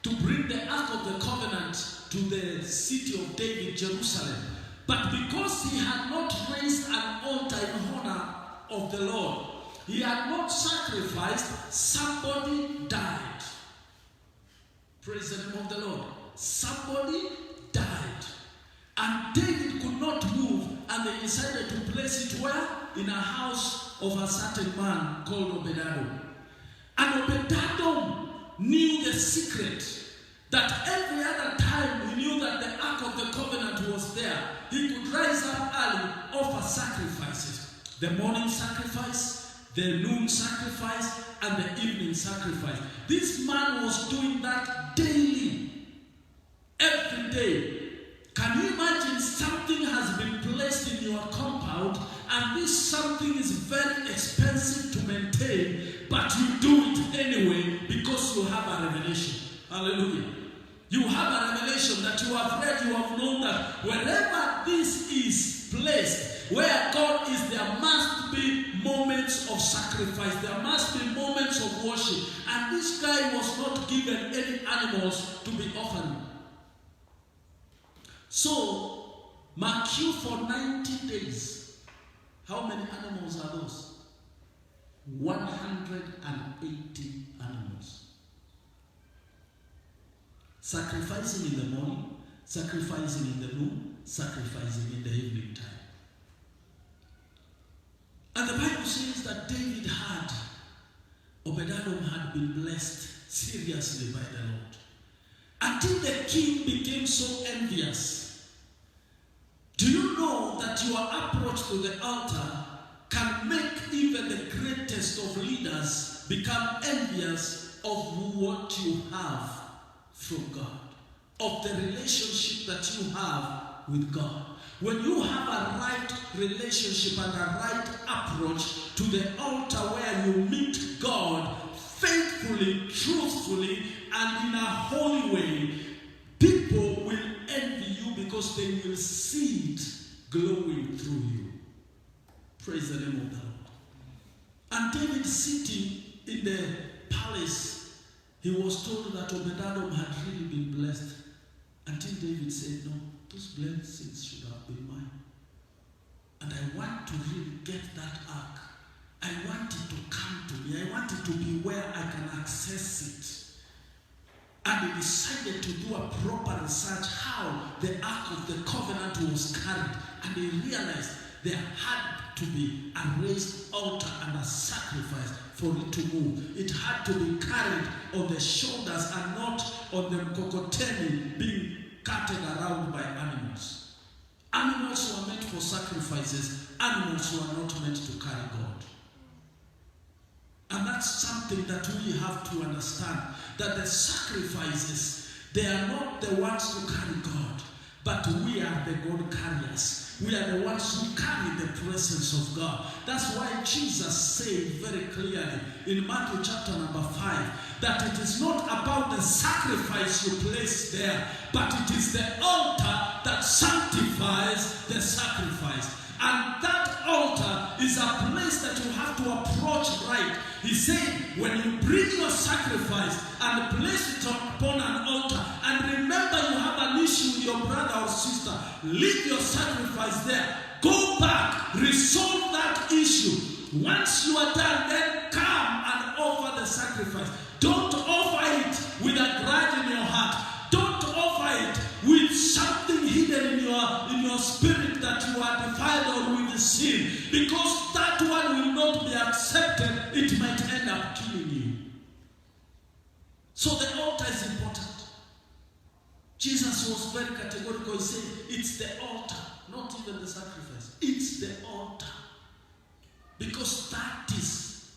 to bring the ark of the covenant to the city of David, Jerusalem. But because he had not raised an altar in honor of the Lord, he had not sacrificed, somebody died. Praise the name of the Lord. Somebody died. And David could not move, and they decided to place it where? In a house of a certain man called Obed-Edom. And Obed-Edom knew the secret that every other time he knew that the Ark of the Covenant was there, he could rise up early, offer sacrifices. The morning sacrifice, the noon sacrifice, and the evening sacrifice. This man was doing that daily, every day. Can you imagine something has been placed in your compound, and this something is very expensive to maintain, but you do it anyway because you have a revelation. Hallelujah. You have a revelation that you have read, you have known that wherever this is placed, where God is, there must be moments of sacrifice. There must be moments of worship. And this guy was not given any animals to be offered. So, mark you for 90 days. How many animals are those? 180 animals. Sacrificing in the morning, sacrificing in the noon, sacrificing in the evening time. And the Bible says that David had, Obed-Edom had been blessed seriously by the Lord. Until the king became so envious. Do you know that your approach to the altar can make even the greatest of leaders become envious of what you have from God, of the relationship that you have with God? When you have a right relationship and a right approach to the altar where you meet God faithfully, truthfully, and in a holy way, people will envy you because they will see it glowing through you. Praise the name of the Lord. And David, sitting in the palace, he was told that Obed-Edom had really been blessed, until David said, no, those blessings should have been mine. And I want to really get that ark. I want it to come to me. I want it to be where I can access it. And he decided to do a proper research how the Ark of the Covenant was carried. And he realized there had to be a raised altar and a sacrifice for it to move. It had to be carried on the shoulders and not on the kokoteni being carted around by animals. Animals were meant for sacrifices. Animals were not meant to carry God. And that's something that we have to understand, that the sacrifices, they are not the ones who carry God, but we are the God carriers. We are the ones who carry the presence of God. That's why Jesus said very clearly in Matthew chapter number 5, that it is not about the sacrifice you place there, but it is the altar that sanctifies the sacrifice. And that altar is a place that you have to approach right. He said, when you bring your sacrifice and place it upon an altar, and remember you have an issue with your brother or sister, leave your sacrifice there. Go back, resolve that issue. Once you are done, then come and offer the sacrifice. Don't offer it with a grudge in your heart. Don't offer it with something hidden in your spirit that you are defiled or with sin, because that So the altar is important. Jesus was very categorical. He said, it's the altar, not even the sacrifice. It's the altar. Because that is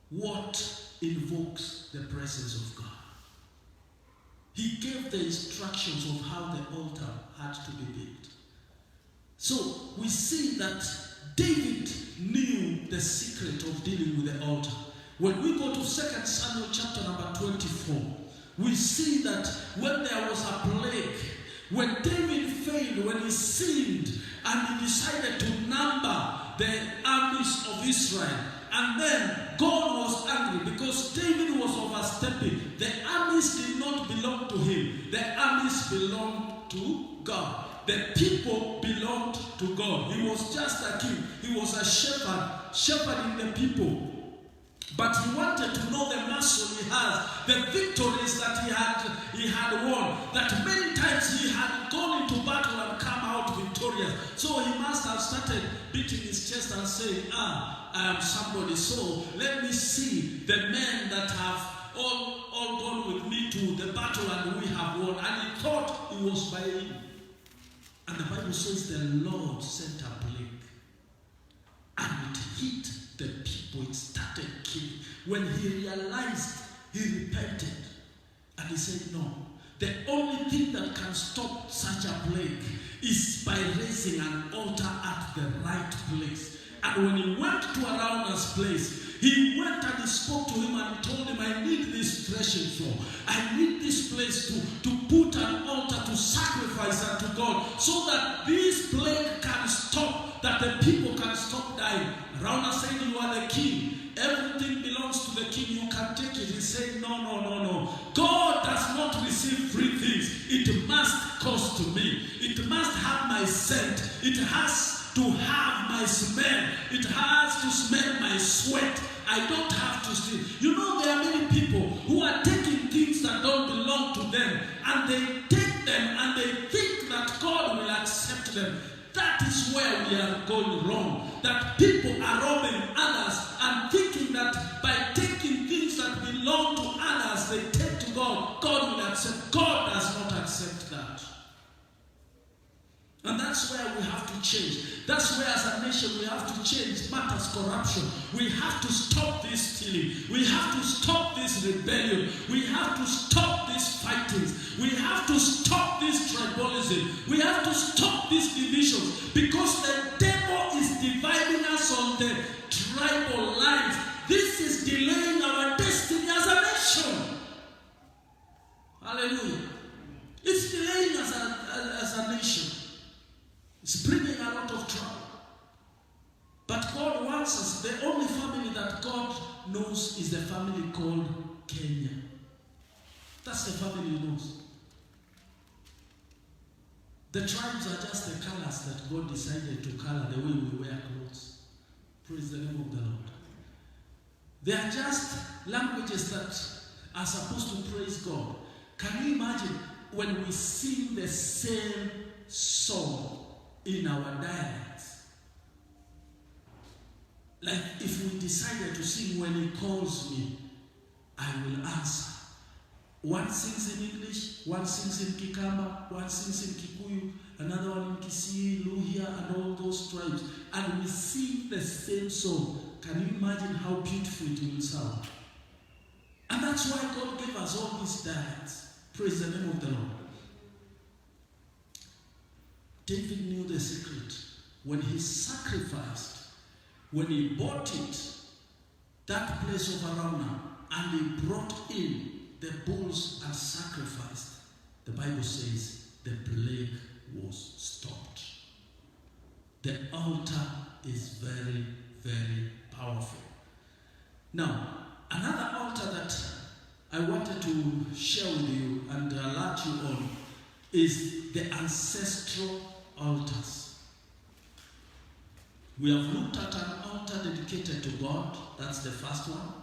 what invokes the presence of God. He gave the instructions of how the altar had to be built. So we see that David knew the secret of dealing with the altar. When we go to 2 Samuel chapter number 24, we see that when there was a plague, when David failed, when he sinned, and he decided to number the armies of Israel, and then God was angry because David was overstepping. The armies did not belong to him. The armies belonged to God. The people belonged to God. He was just a king. He was a shepherd, shepherding the people. But he wanted to know the muscle he has, the victories that he had won, that many times he had gone into battle and come out victorious. So he must have started beating his chest and saying, I am somebody. So let me see the men that have all gone with me to the battle and we have won. And he thought it was by him. And the Bible says the Lord sent a plague. And it hit the people. It started killing. When he realized, he repented. And he said, no. The only thing that can stop such a plague is by raising an altar at the right place. And when he went to Araunah's place, he went and he spoke to him and he told him, I need this threshing floor. I need this place to put an altar to sacrifice unto God so that this plague can stop, that the people can stop dying. Araunah said, you are the king. Everything belongs to the king. You can take it. He said, no. God does not receive free things. It must cost to me. It must have my scent. It has to have my smell. It has to smell my sweat. I don't have to steal. You know, there are many people who are taking things that don't belong to them, and they take them and they think that God will accept them. That is where we are going wrong. That people are robbing others and thinking that by taking things that belong to others, they take to God, God will accept. God does not accept that. And that's where we have to change. That's where as a nation we have to change matters corruption. We have to stop this stealing. We have to stop this rebellion. We have to stop these fightings. We have to stop this tribalism. We have to stop these divisions because the devil is dividing us on the tribal lines. This is delaying our destiny as a nation. Hallelujah. It's delaying us as a nation. It's bringing a lot of trouble. But God wants us. The only family that God knows is the family called Kenya. That's the family He knows. The tribes are just the colors that God decided to color the way we wear clothes. Praise the name of the Lord. They are just languages that are supposed to praise God. Can you imagine when we sing the same song in our dialects? Like if we decided to sing when He calls me, I will answer. One sings in English, one sings in Kikamba, one sings in Kikuyu, another one in Kisii, Luhia, and all those tribes. And we sing the same song. Can you imagine how beautiful it will sound? And that's why God gave us all these dialects. Praise the name of the Lord. David knew the secret. When he sacrificed, when he bought it, that place of Araunah, and he brought in the bulls and sacrificed, the Bible says the plague was stopped. The altar is very, very powerful. Now, another altar that I wanted to share with you and alert you on is the ancestral altars. We have looked at an altar dedicated to God. That's the first one.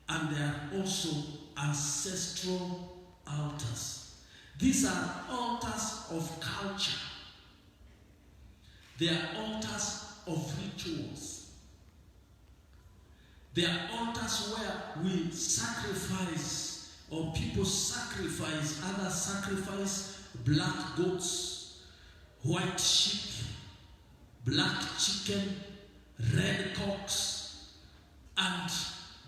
And there are also ancestral altars. These are altars of culture. They are altars of rituals. They are altars where we sacrifice or people sacrifice, others sacrifice black goats, white sheep, black chicken, red cocks, and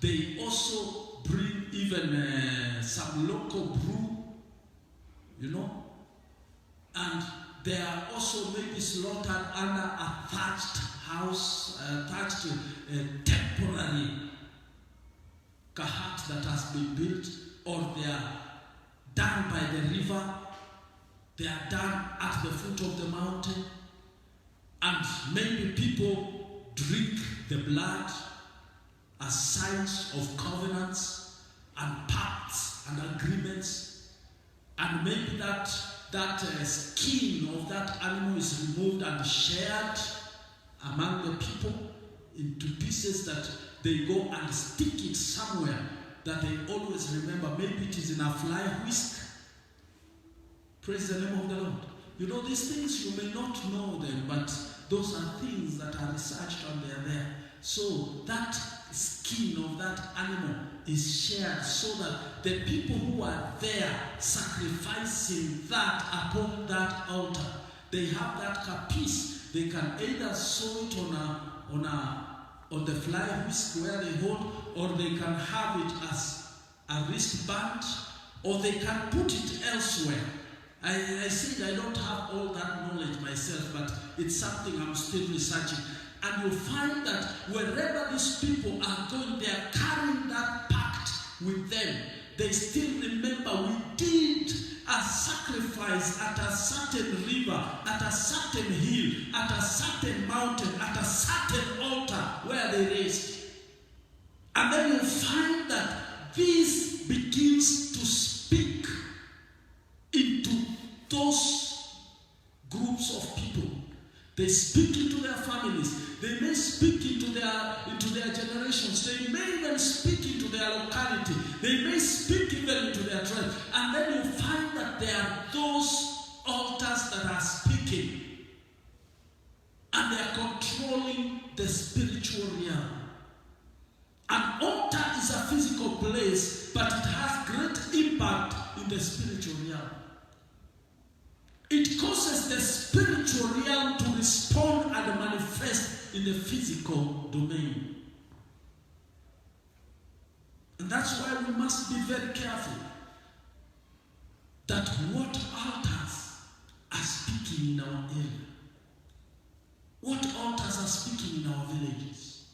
they also bring even some local brew, and they are also maybe slaughtered under a thatched house, thatched temporary hut that has been built, or they are done by the river, they are done at the foot of the mountain, and maybe people drink the blood as signs of covenants and pacts and agreements, and maybe that skin of that animal is removed and shared among the people into pieces that they go and stick it somewhere that they always remember. Maybe it is in a fly whisk. Praise the name of the Lord. You know, these things, you may not know them, but those are things that are researched and they are there. So that skin of that animal is shared so that the people who are there sacrificing that upon that altar, they have that piece. They can either sew it on the fly whisk where they hold, or they can have it as a wristband, or they can put it elsewhere. I said I don't have all that knowledge myself, but it's something I'm still researching. And you'll find that wherever these people are going, they are carrying that pact with them. They still remember we did a sacrifice at a certain river, at a certain hill, at a certain mountain, at a certain altar where they raised. And then you'll find that this begins to speak into those groups of people. They speak into their families. They may speak into their generations. They may even speak into their locality. They may speak even into their tribe. And then you find that there are those altars that are speaking. And they are controlling the spiritual realm. An altar is a physical place, but it has great impact in the spiritual realm. It causes the spiritual realm to respond and manifest in the physical domain. And that's why we must be very careful that what altars are speaking in our area. What altars are speaking in our villages.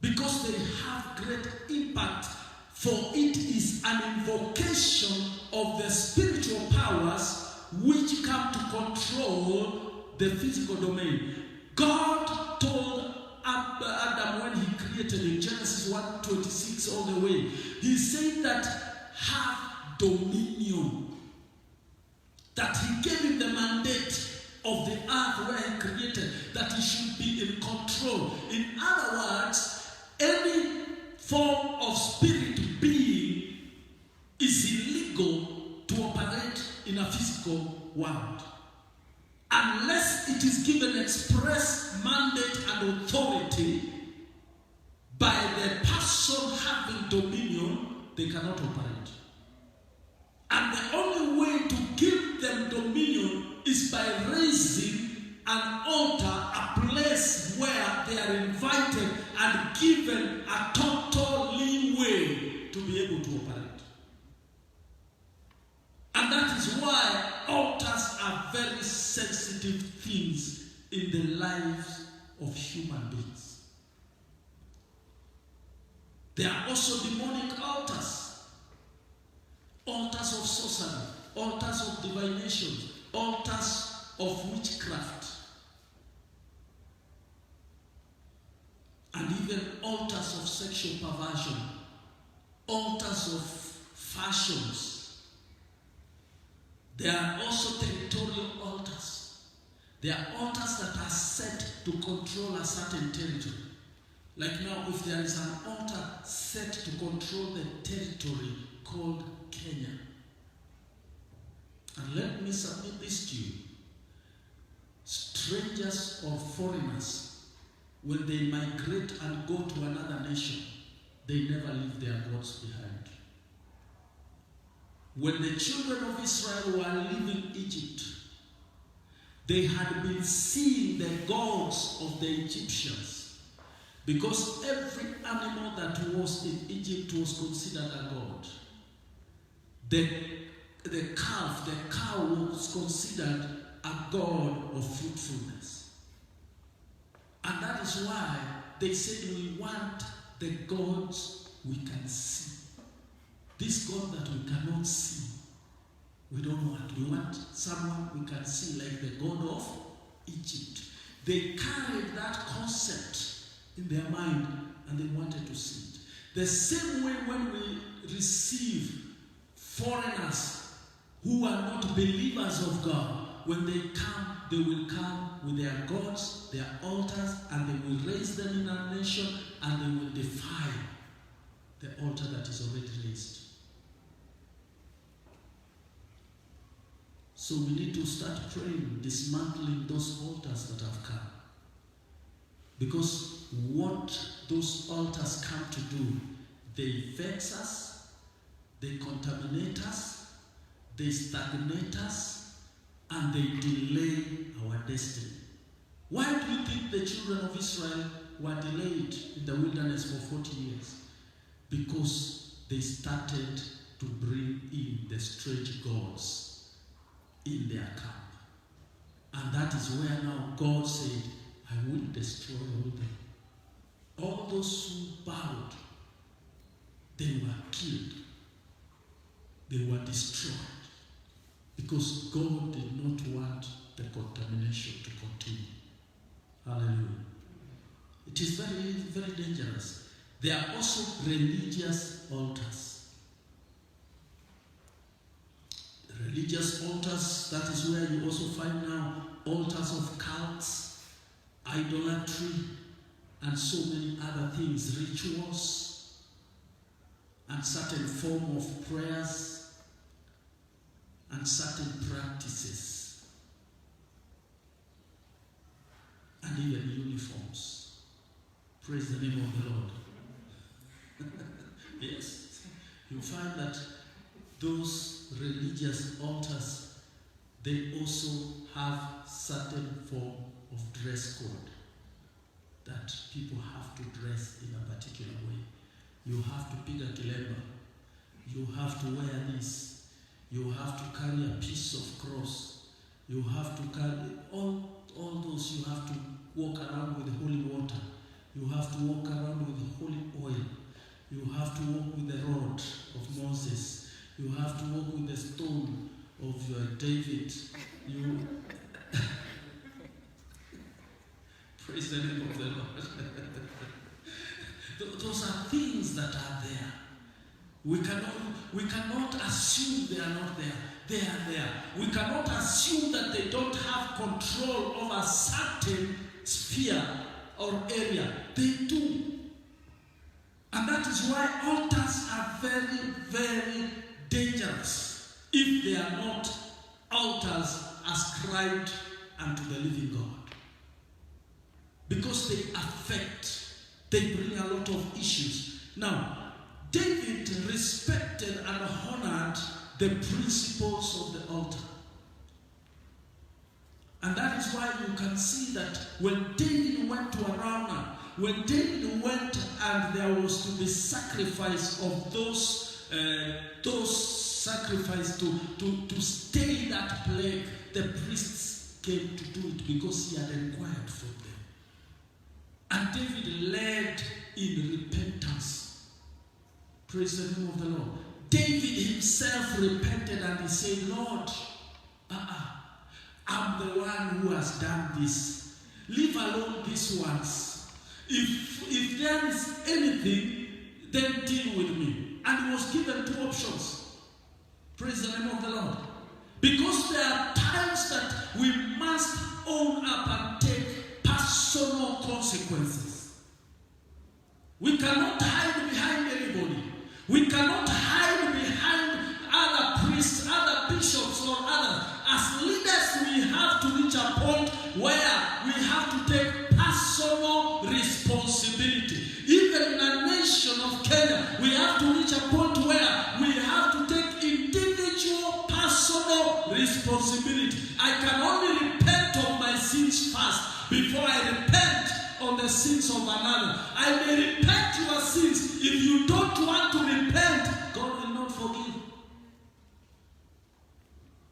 Because they have great impact, for it is an invocation of the spiritual powers which come to control the physical domain. God told Adam when he created in Genesis 1:26 all the way, he said that have dominion. That he gave him the mandate of the earth where he created, that he should be in control. In other words, any form of spirit being is illegal to operate in a physical world unless it is given express mandate and authority by the person having dominion. They cannot operate, and the only way to give them dominion is by raising an altar, a place where they are invited and given a total leeway to be able to operate. And that is why altars are very sensitive things in the lives of human beings. There are also demonic altars. Altars of sorcery, altars of divination, altars of witchcraft, and even altars of sexual perversion, altars of fashions. There are also territorial altars. There are altars that are set to control a certain territory. Like now, if there is an altar set to control the territory called Kenya. And let me submit this to you. Strangers or foreigners, when they migrate and go to another nation, they never leave their gods behind. when the children of Israel were leaving Egypt, they had been seeing the gods of the Egyptians, because every animal that was in Egypt was considered a god. The cow was considered a god of fruitfulness. And that is why they said, we want the gods we can see. This God that we cannot see, we don't want. We want someone we can see, like the God of Egypt. They carried that concept in their mind and they wanted to see it. The same way when we receive foreigners who are not believers of God, when they come, they will come with their gods, their altars, and they will raise them in our nation, and they will defy the altar that is already raised. So we need to start praying, dismantling those altars that have come. Because what those altars come to do, they vex us, they contaminate us, they stagnate us, and they delay our destiny. Why do you think the children of Israel were delayed in the wilderness for 40 years? Because they started to bring in the strange gods in their camp. And that is where now God said, I will destroy all them. All those who bowed, they were killed. They were destroyed. Because God did not want the contamination to continue. Hallelujah. It is very, very dangerous. There are also religious altars. Religious altars, that is where you also find now altars of cults, idolatry, and so many other things, rituals, and certain form of prayers, and certain practices, and even uniforms. Praise the name of the Lord. Yes, you find that those religious altars, they also have certain form of dress code that people have to dress in a particular way. You have to pick a kilemba. You have to wear this. You have to carry a piece of cross. You have to carry all those. You have to walk around with holy water. You have to walk around with holy oil. You have to walk with the rod of Moses. You have to walk with the stone of David. You praise the name of the Lord. Those are things that are there. We cannot assume they are not there. They are there. We cannot assume that they don't have control over a certain sphere or area. They do. And that is why altars are very, very dangerous if they are not altars ascribed unto the living God. Because they bring a lot of issues. Now, David respected and honored the principles of the altar. And that is why you can see that when David went to Araunah, when David went and there was to be sacrifice of those sacrifice to stay that plague, the priests came to do it because he had inquired from them. And David led in repentance. Praise the name of the Lord. David himself repented and he said, Lord, I'm the one who has done this. Leave alone these ones. If there is anything, then deal with me. And he was given two options. Praise the name of the Lord. Because there are times that we must own up and take personal consequences. We cannot hide behind anybody. We cannot hide behind other priests, other bishops, or others. As leaders, we have to reach a point where we have to take personal responsibility. Even in a nation of Kenya, we have to reach a point where we have to take individual responsibility. I can only repent of my sins first before I repent on the sins of another. I may repent your sins. If you don't want to repent, God will not forgive.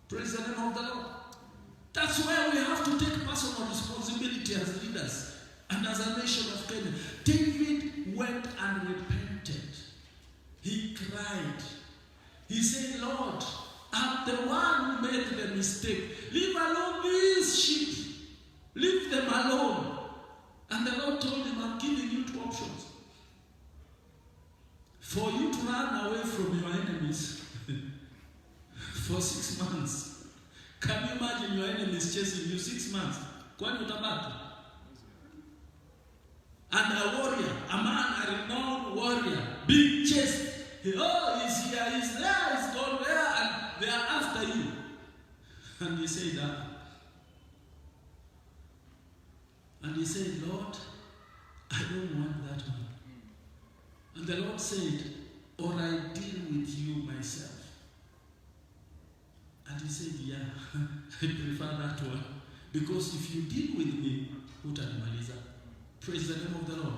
Praise the name of the Lord. That's where we have to take personal responsibility as leaders and as a nation of Kenya. David went and repented. He cried. He said, Lord, I'm the one who made the mistake. Leave alone these sheep. Leave them alone. And the Lord told him, I'm giving you two options. For you to run away from your enemies for 6 months. Can you imagine your enemies chasing you 6 months? Kwani utabaki? And a warrior, a man, a renowned warrior, being chased. Oh, he's here, he's there, he's gone there, and they are after you. And he said, Lord, I don't want that one. And the Lord said, or I deal with you myself. And he said, yeah, I prefer that one. Because if you deal with me, utanimaliza. Praise the name of the Lord.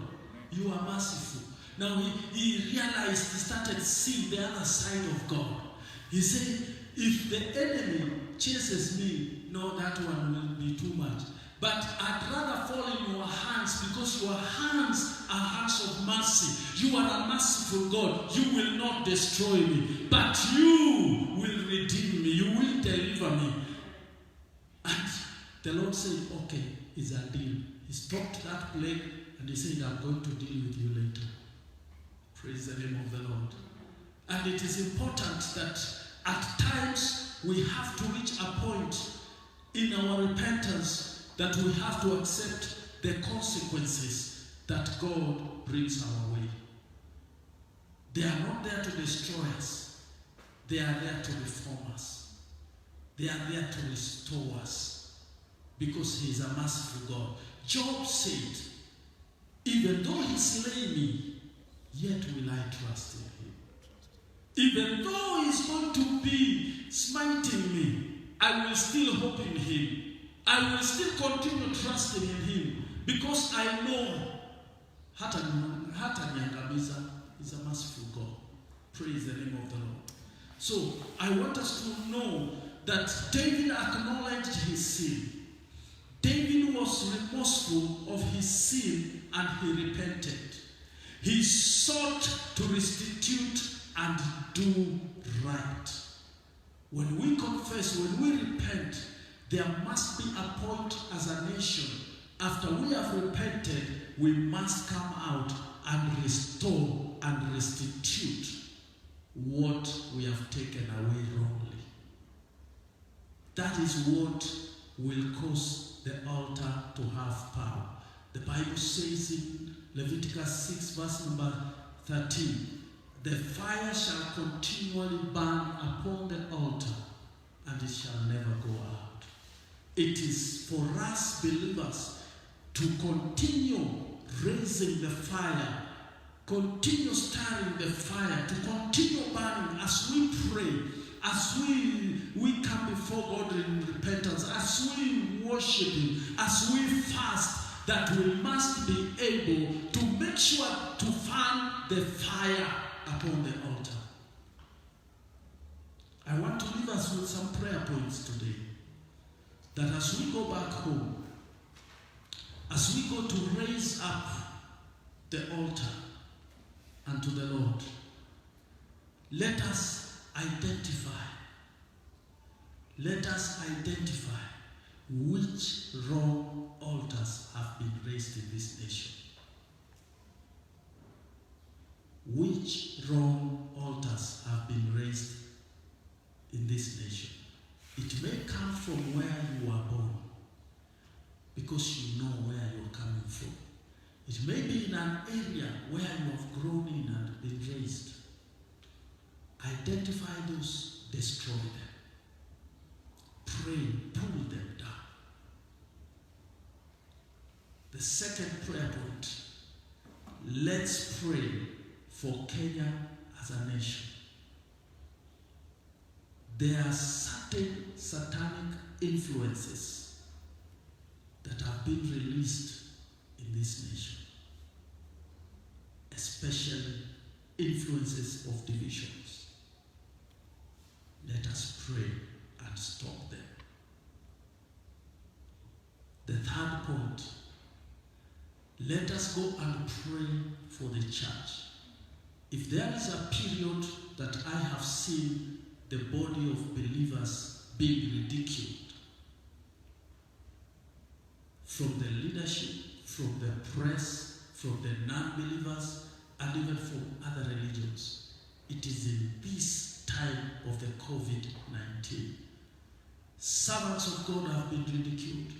You are merciful. Now he realized, he started seeing the other side of God. He said, if the enemy chases me, no, that one will be too much. But I'd rather fall in your hands, because your hands are hands of mercy. You are a merciful God. You will not destroy me, but you will redeem me. You will deliver me. And the Lord said, okay, it's a deal. He stopped that plague and he said, I'm going to deal with you later. Praise the name of the Lord. And it is important that at times we have to reach a point in our repentance that we have to accept the consequences that God brings our way. They are not there to destroy us. They are there to reform us. They are there to restore us, because He is a merciful God. Job said, even though He slay me, yet will I trust in Him. Even though He's going to be smiting me, I will still hope in Him. I will still continue trusting in Him, because I know hata niangamiza is a merciful God. Praise the name of the Lord. So I want us to know that David acknowledged his sin. David was remorseful of his sin and he repented. He sought to restitute and do right. When we confess, when we repent, there must be a point as a nation. After we have repented, we must come out and restore and restitute what we have taken away wrongly. That is what will cause the altar to have power. The Bible says in Leviticus 6 verse number 13, the fire shall continually burn upon the altar, and it shall never go out. It is for us believers to continue raising the fire, continue stirring the fire, to continue burning as we pray, as we come before God in repentance, as we worship Him, as we fast, that we must be able to make sure to fan the fire upon the altar. I want to leave us with some prayer points today. That as we go back home, as we go to raise up the altar unto the Lord, let us identify which wrong altars have been raised in this nation. Which wrong altars have been raised in this nation? It may come from where you were born, because you know where you're coming from. It may be in an area where you have grown in and been raised. Identify those, destroy them. Pray, pull them down. The second prayer point, let's pray for Kenya as a nation. there are certain satanic influences that have been released in this nation, especially influences of divisions. Let us pray and stop them. The third point, let us go and pray for the church. If there is a period that I have seen the body of believers being ridiculed from the leadership, from the press, from the non-believers, and even from other religions, it is in this time of the COVID-19. Servants of God have been ridiculed.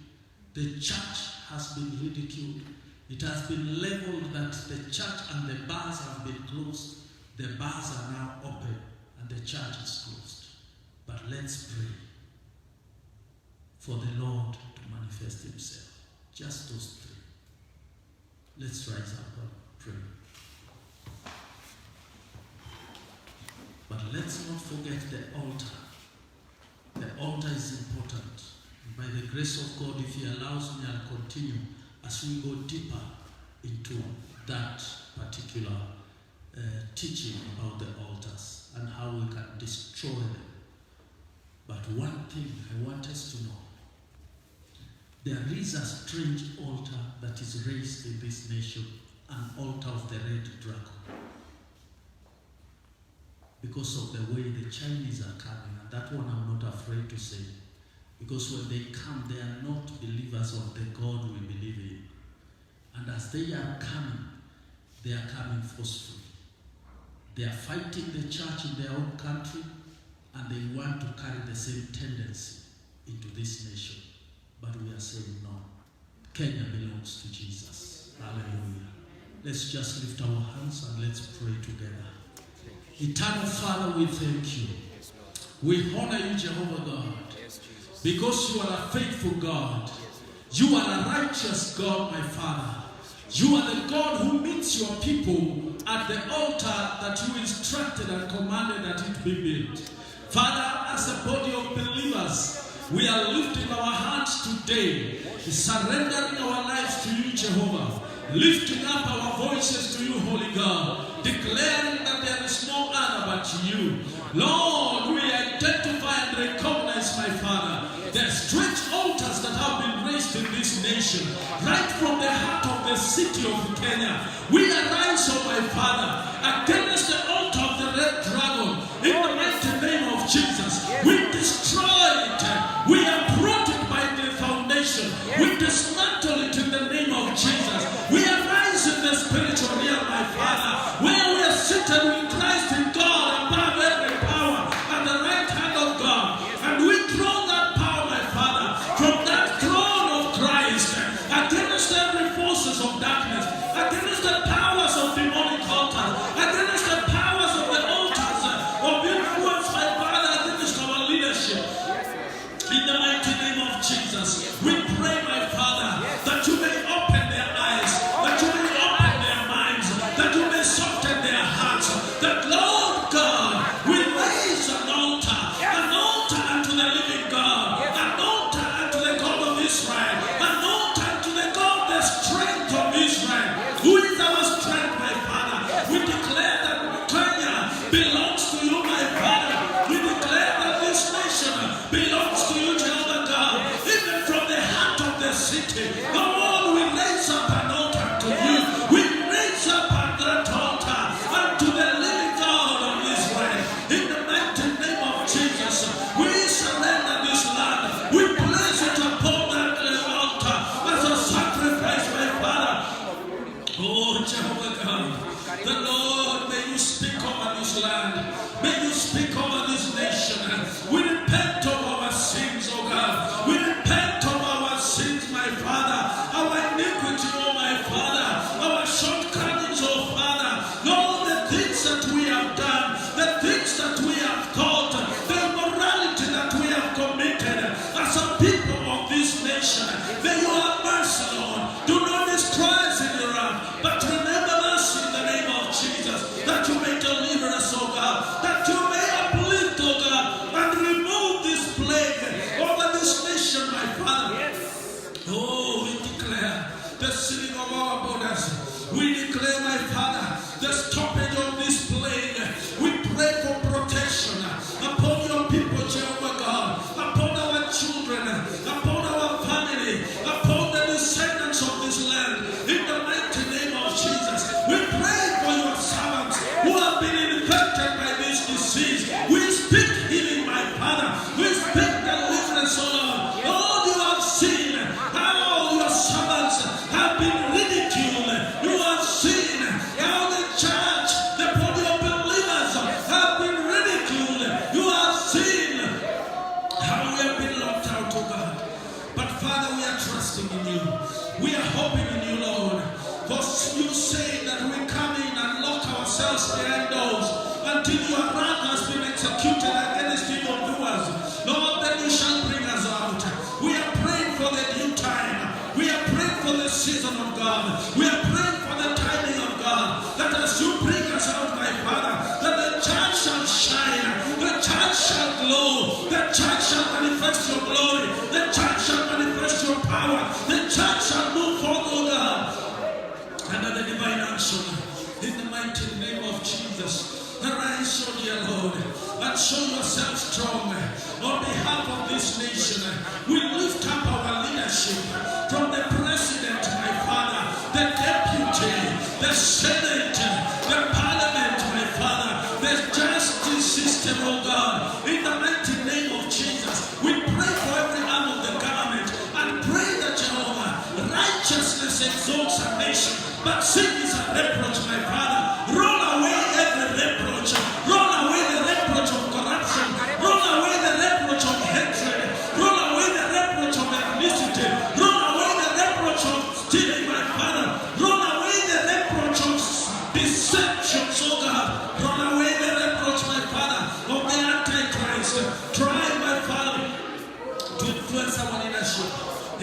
The church has been ridiculed. It has been leveled that the church and the bars have been closed. The bars are now open and the church is closed. But let's pray for the Lord to manifest himself. Just those three. Let's rise up and pray. But let's not forget the altar. The altar is important. By the grace of God, if he allows me, I'll continue as we go deeper into that particular teaching about the altars and how we can destroy them. But one thing I want us to know, there is a strange altar that is raised in this nation, an altar of the red dragon. Because of the way the Chinese are coming, and that one I'm not afraid to say. Because when they come, they are not believers of the God we believe in. And as they are coming forcefully. They are fighting the church in their own country, and they want to carry the same tendency into this nation. But we are saying no. Kenya belongs to Jesus. Hallelujah. Let's just lift our hands and let's pray together. Eternal Father, we thank you. We honor you, Jehovah God. Because you are a faithful God. You are a righteous God, my Father. You are the God who meets your people at the altar that you instructed and commanded that it be built. Father, as a body of believers, we are lifting our hands today, surrendering our lives to you, Jehovah, lifting up our voices to you, Holy God, declaring that there is no other but you. Lord, we identify and recognize, my Father, the strange altars that have been raised in this nation, right from the heart of the city of Kenya. We arise, oh my Father, against the altar of the red dragon, in the mighty name of Jesus. We destroy it. We uproot it by the foundation. We dismantle it in the name of Jesus. We arise in the spiritual realm, my Father, where we are seated with Christ in God above every power at the right hand of God. And we draw that power, my Father, from that throne of Christ against every forces of darkness, against the powers of demonic altars, against the powers of the altars of influence, my Father, against our leadership. In the mighty name of Jesus, we pray, my Father, that you may open their eyes, that you may open their minds, that you may soften their hearts, that Lord God will raise an altar unto the living God, an altar unto the God of Israel, an altar unto the God, the strength of Israel, who is our strength, my Father. We declare that Kenya belongs to you, my Father. We declare that this nation belongs to you, Jehovah God. Even from the heart of the city, the Lord will raise up an altar to you. We raise up that altar unto the living God of Israel. In the mighty name of Jesus, we surrender this land. We place it upon that altar as a sacrifice, my Father. Oh, Jehovah God, the Lord, may you speak over this land. May you speak over this nation. We repent of our sins, oh God. We repent of our sins, my Father. Our iniquity, oh my Father. Our shortcomings, oh Father. Lord, the things that we have done, the things that we have thought, the immorality that we have committed as a people of this nation. May you have mercy, Lord. Do not destroy us in your wrath, but remember us in the name of Jesus, that you may deliver us, oh God, that you may uplift manifest your glory. The church shall manifest your power. The church shall move forth, O God, under the divine action. In the mighty name of Jesus, arise, O dear Lord, and show yourself strong on behalf of this nation. We lift up our leadership from the president, my Father, the deputy, the Senate, the Parliament, my Father, the justice system, oh God. In the mighty name of Jesus, we pray for every arm of the government and pray that Jehovah, righteousness exalts a nation, but sin is a reproach, my Father. Roll away every reproach. Roll away the reproach of corruption. Roll away the reproach of hatred. Roll away the reproach of ethnicity. Roll away the reproach of stealing, my Father. Roll away the reproach of deception, so God. Roll away the reproach, my Father, of the Antichrist. Try, my Father, to influence our leadership.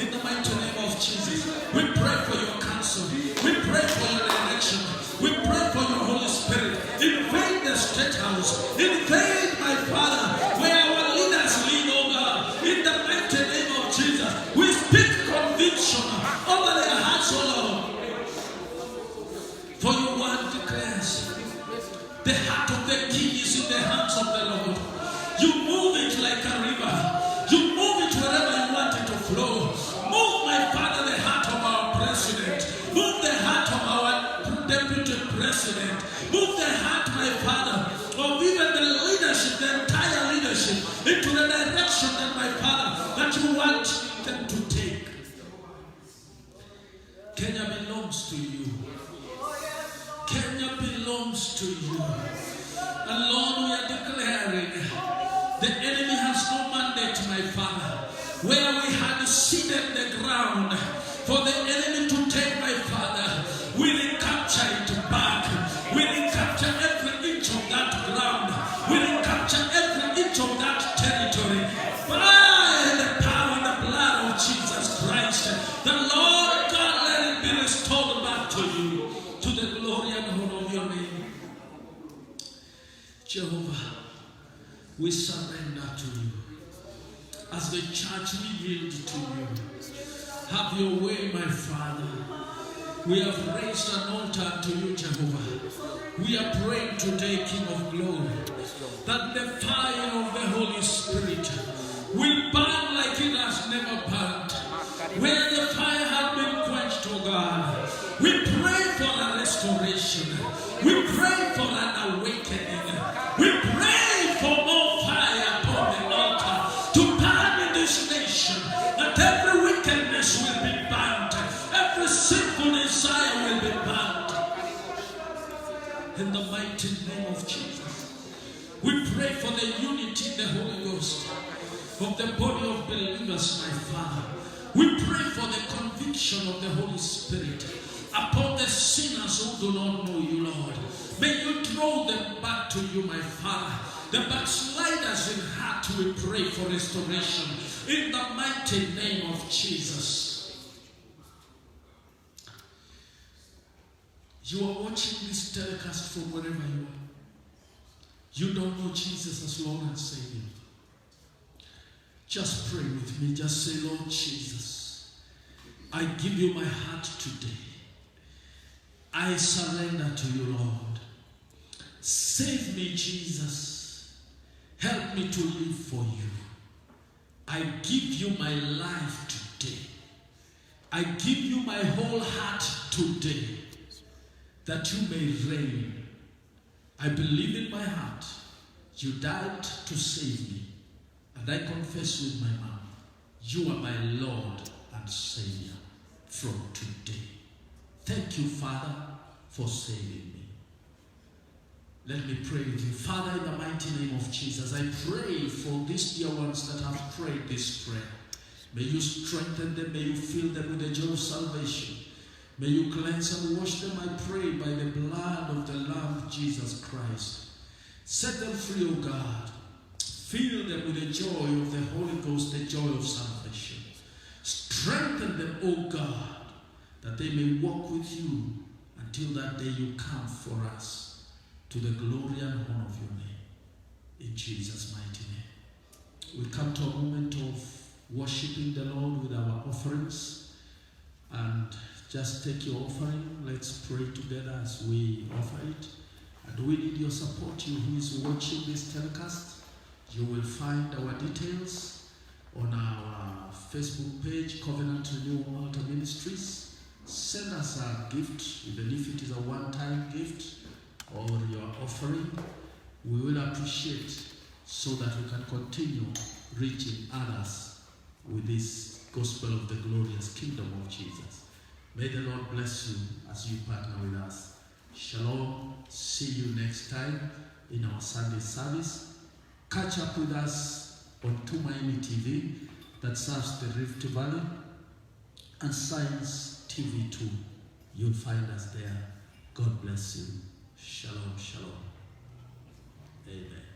In the mighty name of Jesus, we pray for your counsel. We pray for your direction. We pray for your Holy Spirit. Invade the State House. Invade, my Father, where our leaders lead, oh God. In the mighty name of Jesus, we speak conviction over their hearts, oh Lord. For your word declares, the heart of the king is in the hands of the Lord. You move it like a river. You move it wherever you want it to flow. Move, my Father, the heart of our president. Move the heart of our deputy president. Move the heart, my Father, of even the leadership, the entire leadership, into the direction that, my Father, that you want them to take. Kenya belongs to you. Kenya belongs to you. And Lord, we are declaring the enemy has no mandate, my Father, where we had seeded the ground for the enemy to take, my Father. We recapture it back. We recapture every inch of that ground. We recapture every inch of that territory by the power and the blood of Jesus Christ. The Lord God, let it be restored back to you, to the glory and honor of your name. Jehovah, we surrender to you. As the church, we yield to you. Have your way, my Father. We have raised an altar to you, Jehovah. We are praying today, King of Glory, that the fire of the Holy Spirit will burn like it has never burned. Where the fire has been quenched, oh God, we pray for a restoration. We pray for an awakening. We pray for more fire upon the altar to burn in this nation, that every wickedness will be burnt, every sinful desire will be burnt. In the mighty name of Jesus, we pray for the unity in the Holy Ghost of the body of believers, my Father. We pray for the conviction of the Holy Spirit upon the sinners who do not know you, Lord. May you draw them back to you, my Father. The backsliders in heart, we pray for restoration in the mighty name of Jesus. You are watching this telecast from wherever you are. You don't know Jesus as Lord and Savior. Just pray with me. Just say, Lord Jesus, I give you my heart today. I surrender to you, Lord. Save me, Jesus. Help me to live for you. I give you my life today. I give you my whole heart today, that you may reign. I believe in my heart you died to save me. And I confess with my mouth, you are my Lord and Savior from today. Thank you, Father, for saving me. Let me pray with you. Father, in the mighty name of Jesus, I pray for these dear ones that have prayed this prayer. May you strengthen them. May you fill them with the joy of salvation. May you cleanse and wash them, I pray, by the blood of the Lamb, Jesus Christ. Set them free, O God. Fill them with the joy of the Holy Ghost, the joy of salvation. Strengthen them, O God, that they may walk with you until that day you come for us, to the glory and honor of your name. In Jesus' mighty name. we come to a moment of worshiping the Lord with our offerings. And just take your offering. Let's pray together as we offer it. And we need your support. You who is watching this telecast, you will find our details on our Facebook page, Covenant Renewal Altar Ministries. Send us a gift, even if it is a one-time gift or your offering. We will appreciate so that we can continue reaching others with this gospel of the glorious kingdom of Jesus. May the Lord bless you as you partner with us. Shalom. See you next time in our Sunday service. Catch up with us on Tumaini TV that serves the Rift Valley and Science TV 2. You'll find us there. God bless you. Shalom, shalom. Amen.